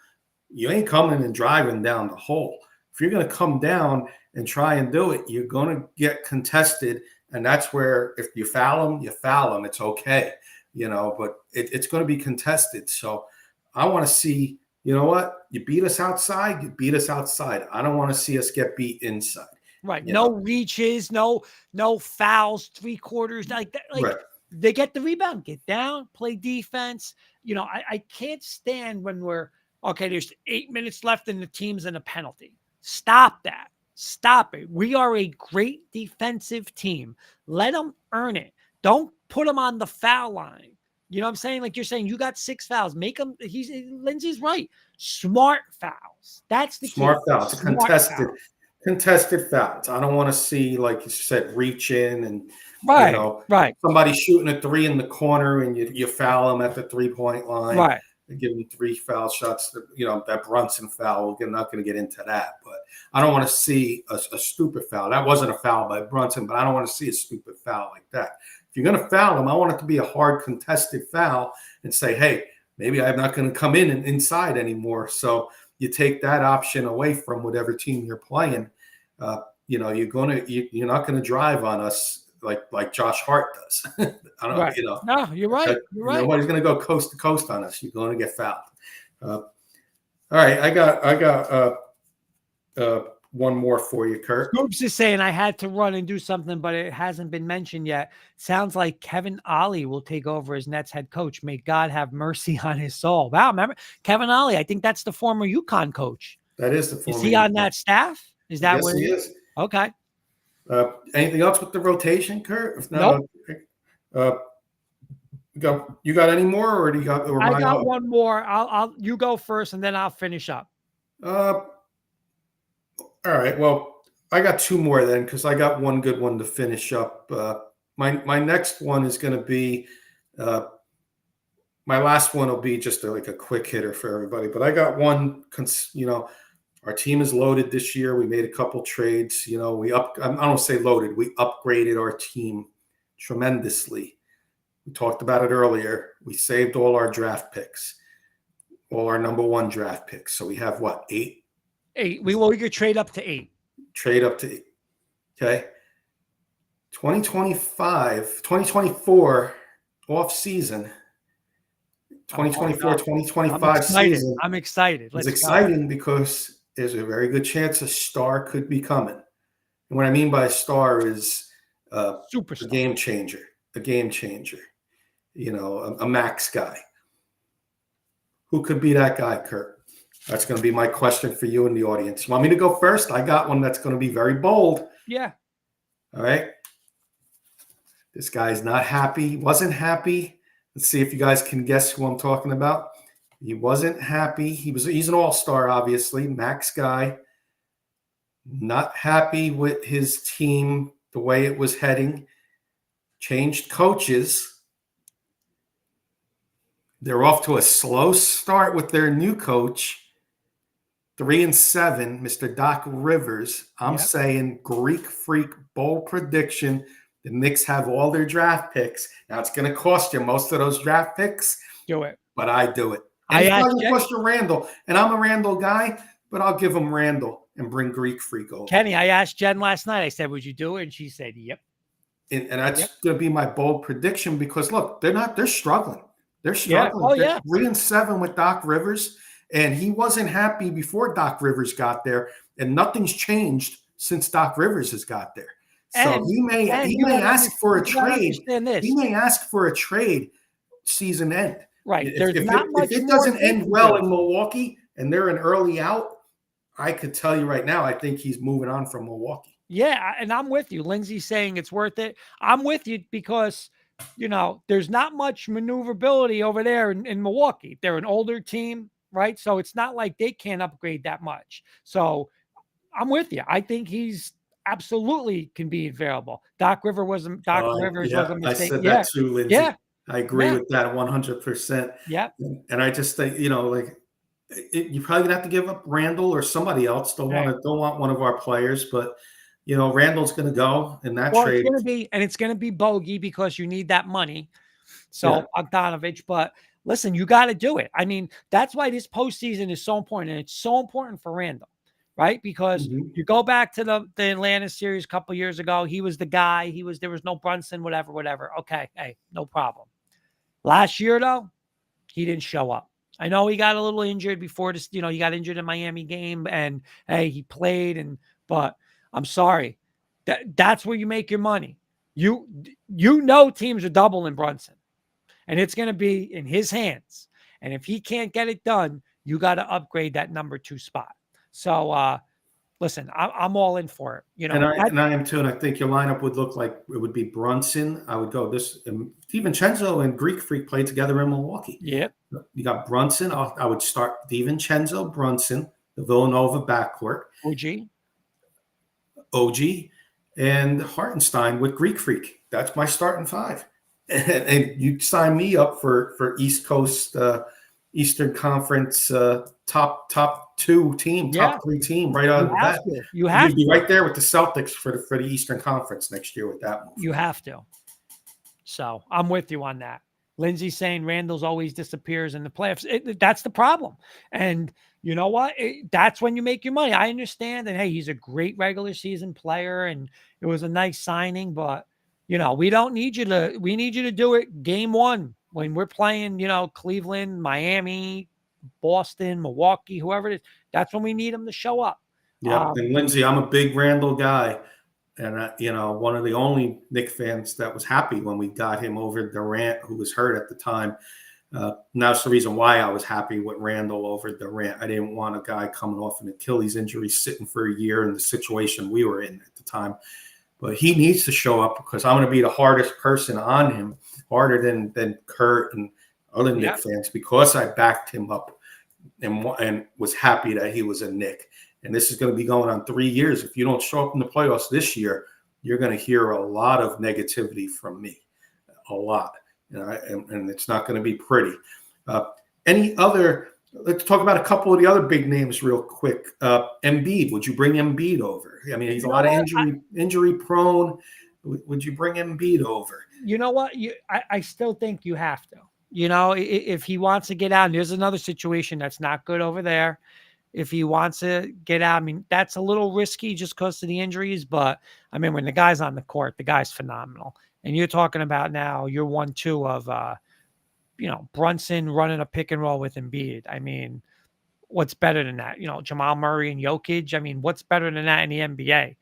you ain't coming and driving down the hole. If you're going to come down and try and do it, you're going to get contested. And that's where if you foul them, you foul them. It's okay, but it's going to be contested. So I want to see, you know what? You beat us outside, you beat us outside. I don't want to see us get beat inside.
Right. No reaches, no fouls, 3/4 like that. Like,
right.
They get the rebound, get down, play defense. I can't stand when there's 8 minutes left and the team's in a penalty. Stop that. Stop it. We are a great defensive team. Let them earn it. Don't put them on the foul line. You know what I'm saying? Like you're saying, you got 6 fouls. Make them. Lindsay's right. Smart fouls. That's the
smart
key.
Fouls. Contested fouls. I don't want to see, like you said, reach in and
right.
Somebody shooting a 3 in the corner and you foul them at the 3-point line.
Right.
And give them 3 foul shots. That Brunson foul. We're not going to get into that, but I don't want to see a stupid foul. That wasn't a foul by Brunson, but I don't want to see a stupid foul like that. If you're going to foul him, I want it to be a hard contested foul and say, hey, maybe I'm not going to come in and inside anymore. So you take that option away from whatever team you're playing. You're not going to drive on us like Josh Hart does. I don't
right. No, you're right. You're right.
Nobody's going to go coast to coast on us. You're going to get fouled. All right, I got one more for you, Kurt.
Scoops is saying I had to run and do something, but it hasn't been mentioned yet. Sounds like Kevin Ollie will take over as Nets head coach. May God have mercy on his soul. Wow, remember Kevin Ollie? I think that's the former UConn coach.
That is the former.
Is he on that staff? Is that
yes,
what
he is?
Okay.
Anything else with the rotation, Kurt? If
not,
nope. You got any more, or do you got?
I got one more. You go first, and then I'll finish up.
All right. Well, I got 2 more then, because I got one good one to finish up. My next one is going to be my last one will be just like a quick hitter for everybody. But I got one. Our team is loaded this year. We made a couple trades. I don't say loaded. We upgraded our team tremendously. We talked about it earlier. We saved all our draft picks, all our number 1 draft picks. So we have what, 8?
8. We could trade up to 8.
Trade up to 8. Okay. 2024 off season. 2024-2025 season.
I'm excited.
It's exciting because there's a very good chance a star could be coming. And what I mean by a star is
superstar,
a game changer, a max guy. Who could be that guy, Kurt? That's going to be my question for you in the audience. You want me to go first? I got one that's going to be very bold.
Yeah.
All right. This guy's not happy, wasn't happy. Let's see if you guys can guess who I'm talking about. He wasn't happy. He's an all-star, obviously, max guy. Not happy with his team, the way it was heading. Changed coaches. They're off to a slow start with their new coach. 3-7, Mr. Doc Rivers. I'm
Yep.
saying Greek Freak bold prediction. The Knicks have all their draft picks. Now it's going to cost you most of those draft picks,
Do it.
but I do it. And
I
it's
asked
probably going to cost you Randall. And I'm a Randall guy, but I'll give him Randall and bring Greek Freak over.
Kenny, I asked Jen last night. I said, would you do it? And she said, yep.
And that's going to be my bold prediction because, look, they're struggling. They're struggling.
Oh,
They're 3-7 with Doc Rivers. And he wasn't happy before Doc Rivers got there, and nothing's changed since Doc Rivers has got there. So he may ask for a trade. He may ask for a trade season end.
Right.
If it doesn't end well in Milwaukee and they're an early out, I could tell you right now, I think he's moving on from Milwaukee.
Yeah, and I'm with you. Lindsay's saying it's worth it. I'm with you because, there's not much maneuverability over there in Milwaukee. They're an older team, right? So it's not like they can't upgrade that much. So I'm with you. I think he's absolutely can be available. Doc Rivers was a mistake.
I said that too, Lindsay.
Yeah.
I agree with that 100%.
Yeah.
And I just think, you're probably gonna have to give up Randall or somebody else. Don't want one of our players, but Randall's gonna go in that trade.
It's gonna be bogey because you need that money. So Bogdanovich, but listen, you got to do it. I mean, that's why this postseason is so important, and it's so important for Randall, right? Because you go back to the Atlanta series a couple years ago, he was the guy. There was no Brunson, whatever. Okay, hey, no problem. Last year though, he didn't show up. I know he got a little injured before this. He got injured in Miami game, and hey, he played, but I'm sorry, that's where you make your money. Teams are doubling Brunson. And it's going to be in his hands. And if he can't get it done, you got to upgrade that number 2 spot. So, listen, I'm all in for it.
And I am too. And I think your lineup would look like it would be Brunson. I would go DiVincenzo and Greek Freak played together in Milwaukee.
Yeah.
You got Brunson. I would start DiVincenzo, Brunson, the Villanova backcourt. OG, and Hartenstein with Greek Freak. That's my starting 5. And you sign me up for East Coast, Eastern Conference top 2 team, top 3 team right out of the bat. You'd be right there with the Celtics for the Eastern Conference next year with that move.
You have to. So I'm with you on that. Lindsay's saying Randall's always disappears in the playoffs. That's the problem. And you know what? That's when you make your money. I understand. And hey, he's a great regular season player, and it was a nice signing, but we don't need you to. We need you to do it game 1 when we're playing. Cleveland, Miami, Boston, Milwaukee, whoever it is. That's when we need them to show up.
Yeah, and Lindsay, I'm a big Randall guy, and one of the only Knicks fans that was happy when we got him over Durant, who was hurt at the time. And that's the reason why I was happy with Randall over Durant. I didn't want a guy coming off an Achilles injury, sitting for a year in the situation we were in at the time. But he needs to show up because I'm going to be the hardest person on him, harder than Kurt and other Knicks fans, because I backed him up and was happy that he was a Knick. And this is going to be going on 3 years. If you don't show up in the playoffs this year, you're going to hear a lot of negativity from me, a lot. And it's not going to be pretty. Let's talk about a couple of the other big names real quick. Embiid, would you bring Embiid over? I mean, he's a lot of injury prone. Would you bring Embiid over?
You know what? I still think you have to. If he wants to get out, and there's another situation that's not good over there. If he wants to get out, I mean, that's a little risky just because of the injuries. But, I mean, when the guy's on the court, the guy's phenomenal. And you're talking about now you're 1-2 of Brunson running a pick and roll with Embiid. I mean, what's better than that? Jamal Murray and Jokic. I mean, what's better than that in the NBA?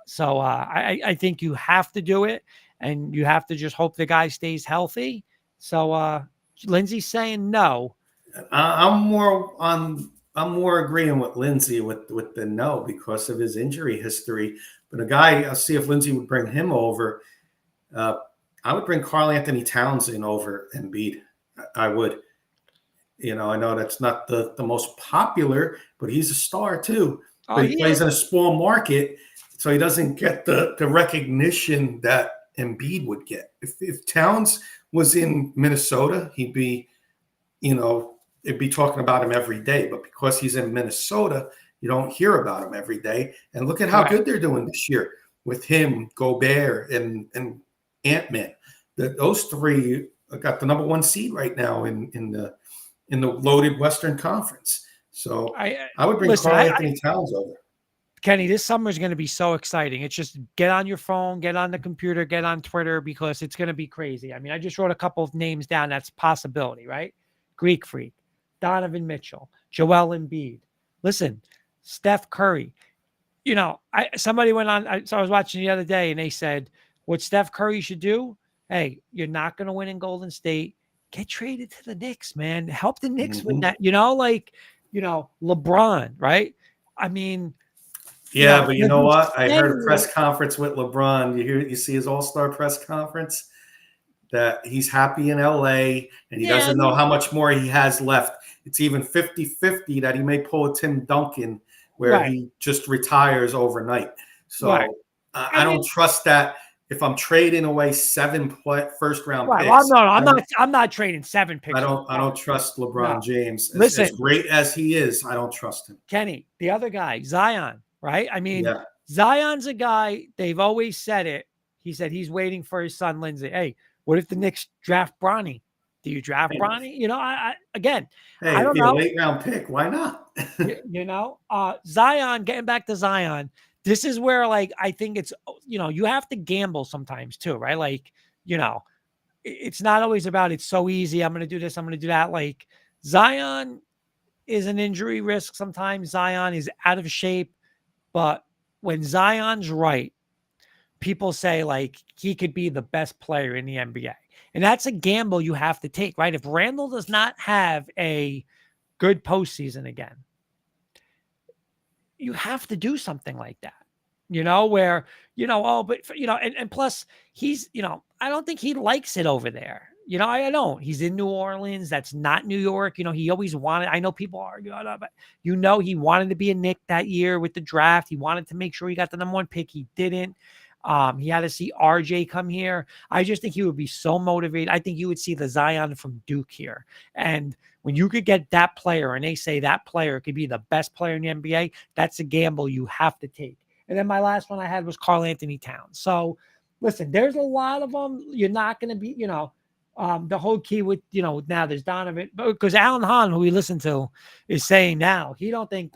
So I think you have to do it, and you have to just hope the guy stays healthy. So Lindsay's saying no.
I'm more agreeing with Lindsay with the no because of his injury history. But I'll see if Lindsay would bring him over. I would bring Karl Anthony Towns in over Embiid. I would. I know that's not the most popular, but he's a star too.
Oh,
But he
he
plays in
is.
a small market, so he doesn't get the recognition that Embiid would get. If Towns was in Minnesota, he'd be, it'd be talking about him every day. But because he's in Minnesota, you don't hear about him every day. And look at how
Right.
good they're doing this year with him, Gobert, and Ant-Man. Those three got the number one seed right now in the loaded Western Conference. So
I
I would bring
listen.
Karl Anthony Towns over.
Kenny, this summer is going to be so exciting. It's just get on your phone, get on the computer, get on Twitter because it's going to be crazy. I mean, I just wrote a couple of names down. That's a possibility, right? Greek Freak, Donovan Mitchell, Joel Embiid. Listen, Steph Curry. Somebody went on. So I was watching the other day, and they said what Steph Curry should do. Hey, you're not going to win in Golden State. Get traded to the Knicks, man. Help the Knicks win
Mm-hmm.
that. LeBron, right? I mean,
Yeah, but you
does
know
he
what? I heard a
stay?
press conference with LeBron. You see his All-Star press conference that he's happy in LA and he
Yeah, I
doesn't know
mean,
how much more he has left. It's even 50-50 that he may pull a Tim Duncan where
right,
he just retires overnight.
right.
So I
I
don't
mean,
trust that if I'm trading away 7 first-round
right. Well,
picks.
no, I'm not trading 7 picks for
I don't
LeBron.
trust LeBron
No,
James as
listen,
great as he is. I don't trust him.
Kenny, the other guy, Zion, right? I mean,
Yeah.
Zion's a guy. They've always said it. He said he's waiting for his son Lindsay. Hey, what if the Knicks draft Bronny? Do you draft Bronny? Again,
Hey,
I
if
don't
you're a
know.
late round pick, why not?
Zion, getting back to Zion, this is where, like, I think it's, you have to gamble sometimes too, right? Like, it's not always about it's so easy. I'm going to do this. I'm going to do that. Like, Zion is an injury risk. Sometimes Zion is out of shape, but when Zion's right, people say like he could be the best player in the NBA. And that's a gamble you have to take, right? If Randall does not have a good postseason again, you have to do something like that, where, and plus he's, I don't think he likes it over there. I don't. He's in New Orleans. That's not New York. He always wanted, I know people argue, but he wanted to be a Knick that year with the draft. He wanted to make sure he got the number one pick. He didn't. He had to see RJ come here. I just think he would be so motivated. I think you would see the Zion from Duke here. And when you could get that player and they say that player could be the best player in the NBA, that's a gamble you have to take. And then my last one I had was Karl Anthony Towns. So listen, there's a lot of them. You're not going to be, the whole key with, now there's Donovan, because Alan Hahn, who we listen to, is saying now he don't think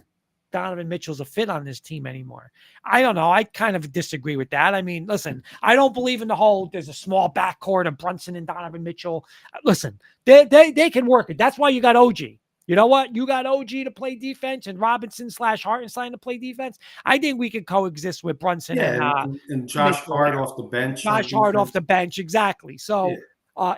Donovan Mitchell's a fit on this team anymore. I don't know. I kind of disagree with that. I mean, listen, I don't believe in the whole there's a small backcourt of Brunson and Donovan Mitchell. Listen, they can work it. That's why you got OG. You know what? You got OG to play defense and Robinson/Hartenstein to play defense. I think we could coexist with Brunson
Yeah,
and
and Josh
Mitchell
Hart
there.
off the bench on
Josh Hart off
defense.
the bench, exactly.
Yeah.
So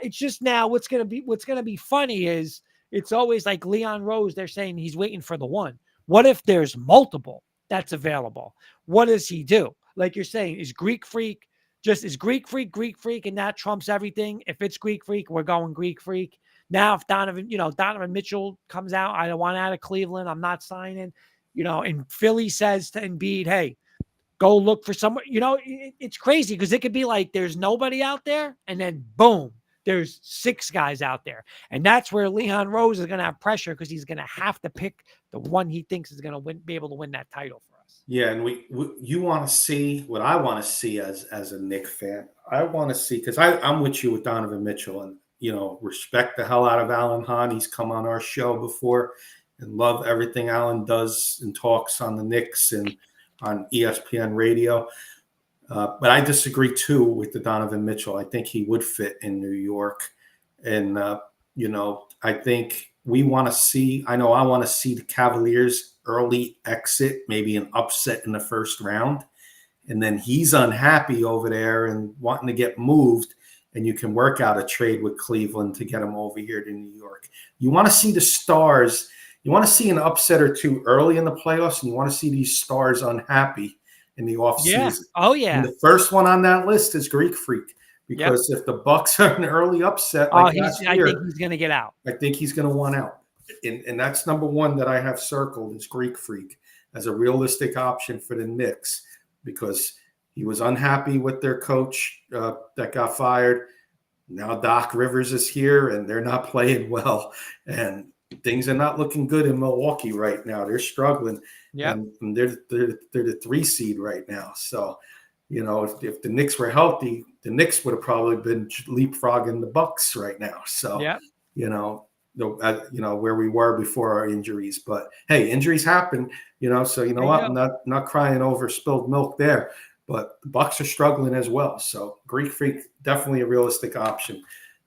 it's just now what's gonna be funny is it's always like Leon Rose. They're saying he's waiting for the one. What if there's multiple that's available? What does he do? Like you're saying, is Greek Freak Greek Freak, and that trumps everything? If it's Greek Freak, we're going Greek Freak. Now, if Donovan Mitchell comes out, I don't want out of Cleveland. I'm not signing. And Philly says to Embiid, hey, go look for someone. It's crazy because it could be like there's nobody out there, and then boom, there's 6 guys out there. And that's where Leon Rose is going to have pressure because he's going to have to pick the one he thinks is going to be able to win that title for us.
Yeah, and you want to see what I want to see as a Knicks fan. I want to see, because I'm with you with Donovan Mitchell, and respect the hell out of Alan Hahn. He's come on our show before and love everything Alan does and talks on the Knicks and on ESPN radio. But I disagree too with the Donovan Mitchell. I think he would fit in New York. And, I think we want to see, I know I want to see the Cavaliers early exit, maybe an upset in the first round. And then he's unhappy over there and wanting to get moved. And you can work out a trade with Cleveland to get him over here to New York. You want to see the stars. You want to see an upset or two early in the playoffs, and you want to see these stars unhappy in the offseason.
Yeah. Oh, yeah.
And the first one on that list is Greek Freak, because if the Bucks are an early upset like last year,
I think he's going to get out.
I think he's going to want out. and that's number one that I have circled is Greek Freak as a realistic option for the Knicks because he was unhappy with their coach that got fired. Now Doc Rivers is here, and they're not playing well, and things are not looking good in Milwaukee right now. They're struggling,
Yep.
and they're the 3 seed right now. So, if the Knicks were healthy, the Knicks would have probably been leapfrogging the Bucks right now. So,
Yep.
you know, where we were before our injuries. But hey, injuries happen. So you know
They
what? I'm
do.
not crying over spilled milk there. But the Bucks are struggling as well. So Greek Freak definitely a realistic option.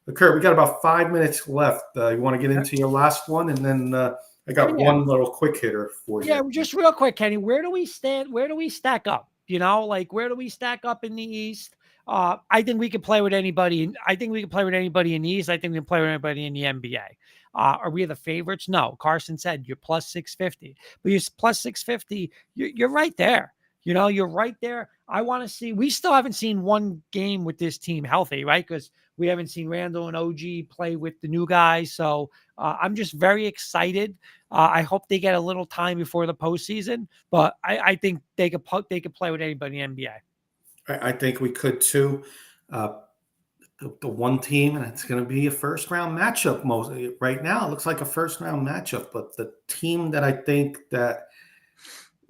But Kurt, we got about 5 minutes left. You want to get into your last one, and then I
Oh
got
yeah.
one little quick hitter for
Yeah,
you.
just real quick, Kenny, where do we stand? Where do we stack up? Like where do we stack up in the East? I think we could play with anybody. I think we can play with anybody in the East. I think we can play with anybody in the NBA. Are we the favorites? No. Carson said you're plus 650, but you're plus 650. You're right there. You're right there. I want to see. We still haven't seen one game with this team healthy, right? Because we haven't seen Randall and OG play with the new guys. So I'm just very excited. I hope they get a little time before the postseason, but I think they could play with anybody in the NBA.
I think we could too. The one team, and it's going to be a first round matchup. Mostly right now, it looks like a first round matchup. But the team that I think that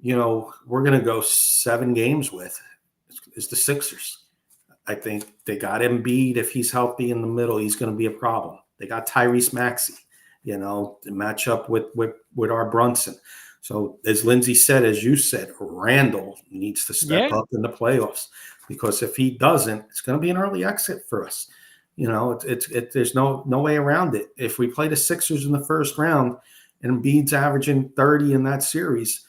we're going to go 7 games with is the Sixers. I think they got Embiid. If he's healthy in the middle, he's going to be a problem. They got Tyrese Maxey, to match up with our Brunson. So as Lindsay said, as you said, Randall needs to step up in the playoffs because if he doesn't, it's going to be an early exit for us. There's no way around it. If we play the Sixers in the first round and Embiid's averaging 30 in that series,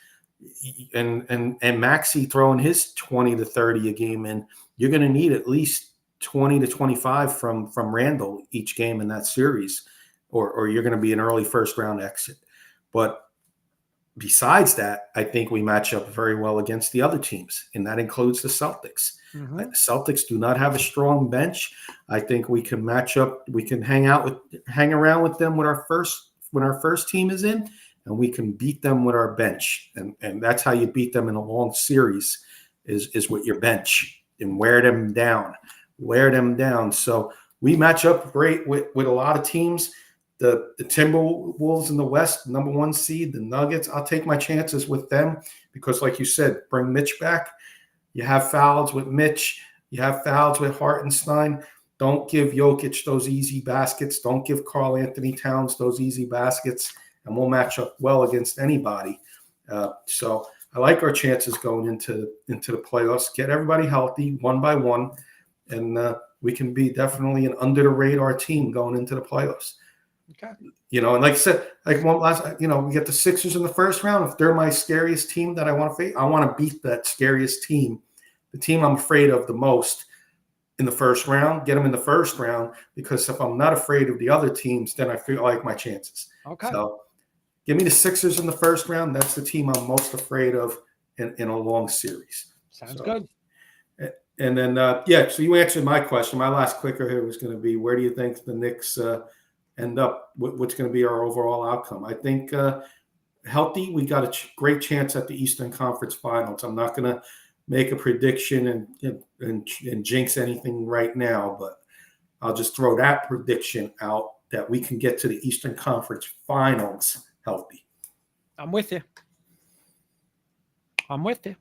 and Maxey throwing his 20 to 30 a game in, you're going to need at least 20 to 25 from Randall each game in that series, or you're going to be an early first round exit. But besides that, I think we match up very well against the other teams, and that includes the Celtics.
Mm-hmm.
The Celtics do not have a strong bench. I think we can match up. We can hang around with them when our first team is in, and we can beat them with our bench. And that's how you beat them in a long series is with your bench and wear them down. So we match up great with a lot of teams. The Timberwolves in the West, number 1 seed, the Nuggets, I'll take my chances with them because, like you said, bring Mitch back. You have fouls with Mitch. You have fouls with Hartenstein. Don't give Jokic those easy baskets. Don't give Karl Anthony Towns those easy baskets, and we'll match up well against anybody. So I like our chances going into the playoffs. Get everybody healthy one by one, and we can be definitely an under-the-radar team going into the playoffs.
Okay.
And like I said, we get the Sixers in the first round. If they're my scariest team that I want to face, I want to beat that scariest team, the team I'm afraid of the most in the first round, get them in the first round, because if I'm not afraid of the other teams, then I feel like my chances.
Okay.
So give me the Sixers in the first round. That's the team I'm most afraid of in a long series.
Sounds good.
And then, so you answered my question. My last clicker here was going to be, where do you think the Knicks end up? What's going to be our overall outcome? I think healthy, we got a great chance at the Eastern Conference Finals. I'm not going to make a prediction and jinx anything right now, but I'll just throw that prediction out that we can get to the Eastern Conference Finals healthy.
I'm with you.
Awesome.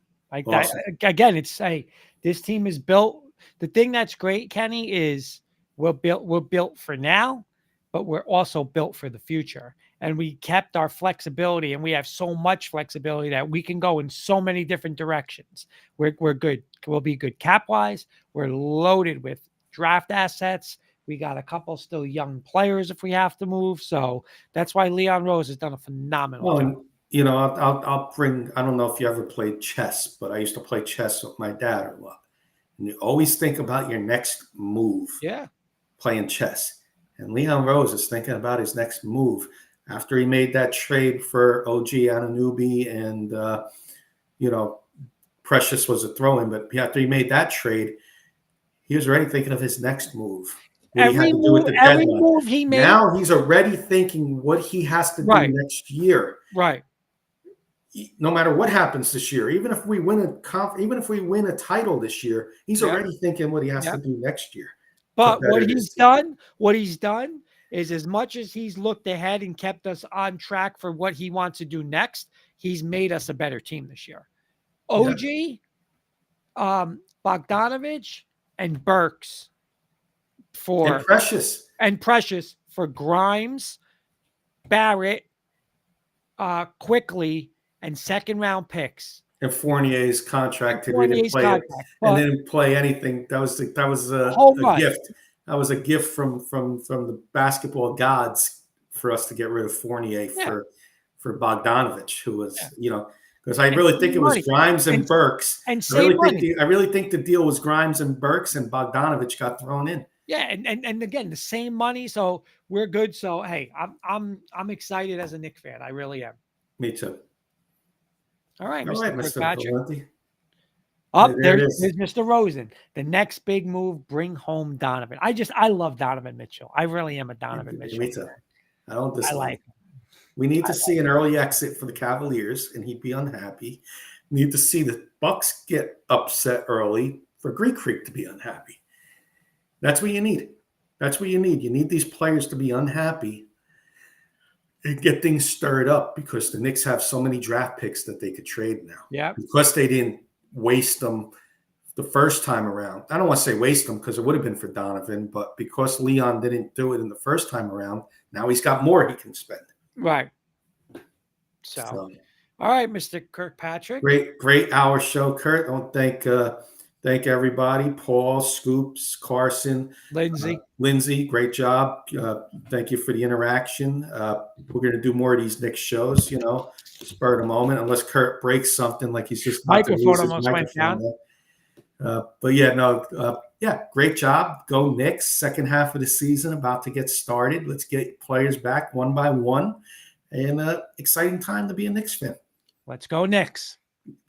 Again, this team is built. The thing that's great, Kenny, is we're built for now, but we're also built for the future. And we kept our flexibility, and we have so much flexibility that we can go in so many different directions. We're good. We'll be good cap-wise. We're loaded with draft assets. We got a couple still young players if we have to move. So that's why Leon Rose has done a phenomenal job.
I'll bring, I don't know if you ever played chess, but I used to play chess with my dad a lot. And you always think about your next move.
Yeah. Playing
chess. And Leon Rose is thinking about his next move. After he made that trade for OG Anunoby and, Precious was a throw-in, but after he made that trade, he was already thinking of his next move. what he had to do with the
Every
deadline.
move he made.
Now he's already thinking what he has to do
Right.
next year.
Right.
No matter what happens this year, even if we win a title this year, he's
Yep.
already thinking what he has
Yep.
to do next year.
But what he's done is, as much as he's looked ahead and kept us on track for what he wants to do next, he's made us a better team this year. OG, Bogdanovich, and Burks
And
Precious for Grimes, Barrett, quickly, and second round picks.
And Fournier's contract,
and
didn't play anything. That was a gift. That was a gift from the basketball gods for us to get rid of Fournier for Bogdanovich, who was because I really think it was Grimes and Burks.
And
I really think the deal was Grimes and Burks, and Bogdanovich got thrown in.
Yeah, and again, the same money, so we're good. So hey, I'm excited as a Knicks fan. I really am.
Me too.
All right,
Mr. Patrick.
There's Mr. Rosen. The next big move, bring home Donovan. I love Donovan Mitchell. I really am a Donovan Mitchell.
Me too. I don't dislike.
I like him.
We need to see an early exit for the Cavaliers, and he'd be unhappy. We need to see the Bucks get upset early for Greek Freak to be unhappy. That's what you need. You need these players to be unhappy and get things stirred up, because the Knicks have so many draft picks that they could trade now.
Yeah.
Because they didn't waste them the first time around. I don't want to say waste them, because it would have been for Donovan, but because Leon didn't do it in the first time around, now he's got more he can spend.
Right. So all right, Mr. Kirkpatrick.
Great hour show, Kurt. I want to thank everybody. Paul, Scoops, Carson, Lindsay, great job. Thank you for the interaction. We're going to do more of these Knicks shows, spur of the moment, unless Kurt breaks something like he's just about to lose his microphone. But great job. Go Knicks. Second half of the season about to get started. Let's get players back one by one. And exciting time to be a Knicks fan.
Let's go Knicks.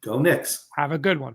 Go Knicks.
Have a good one.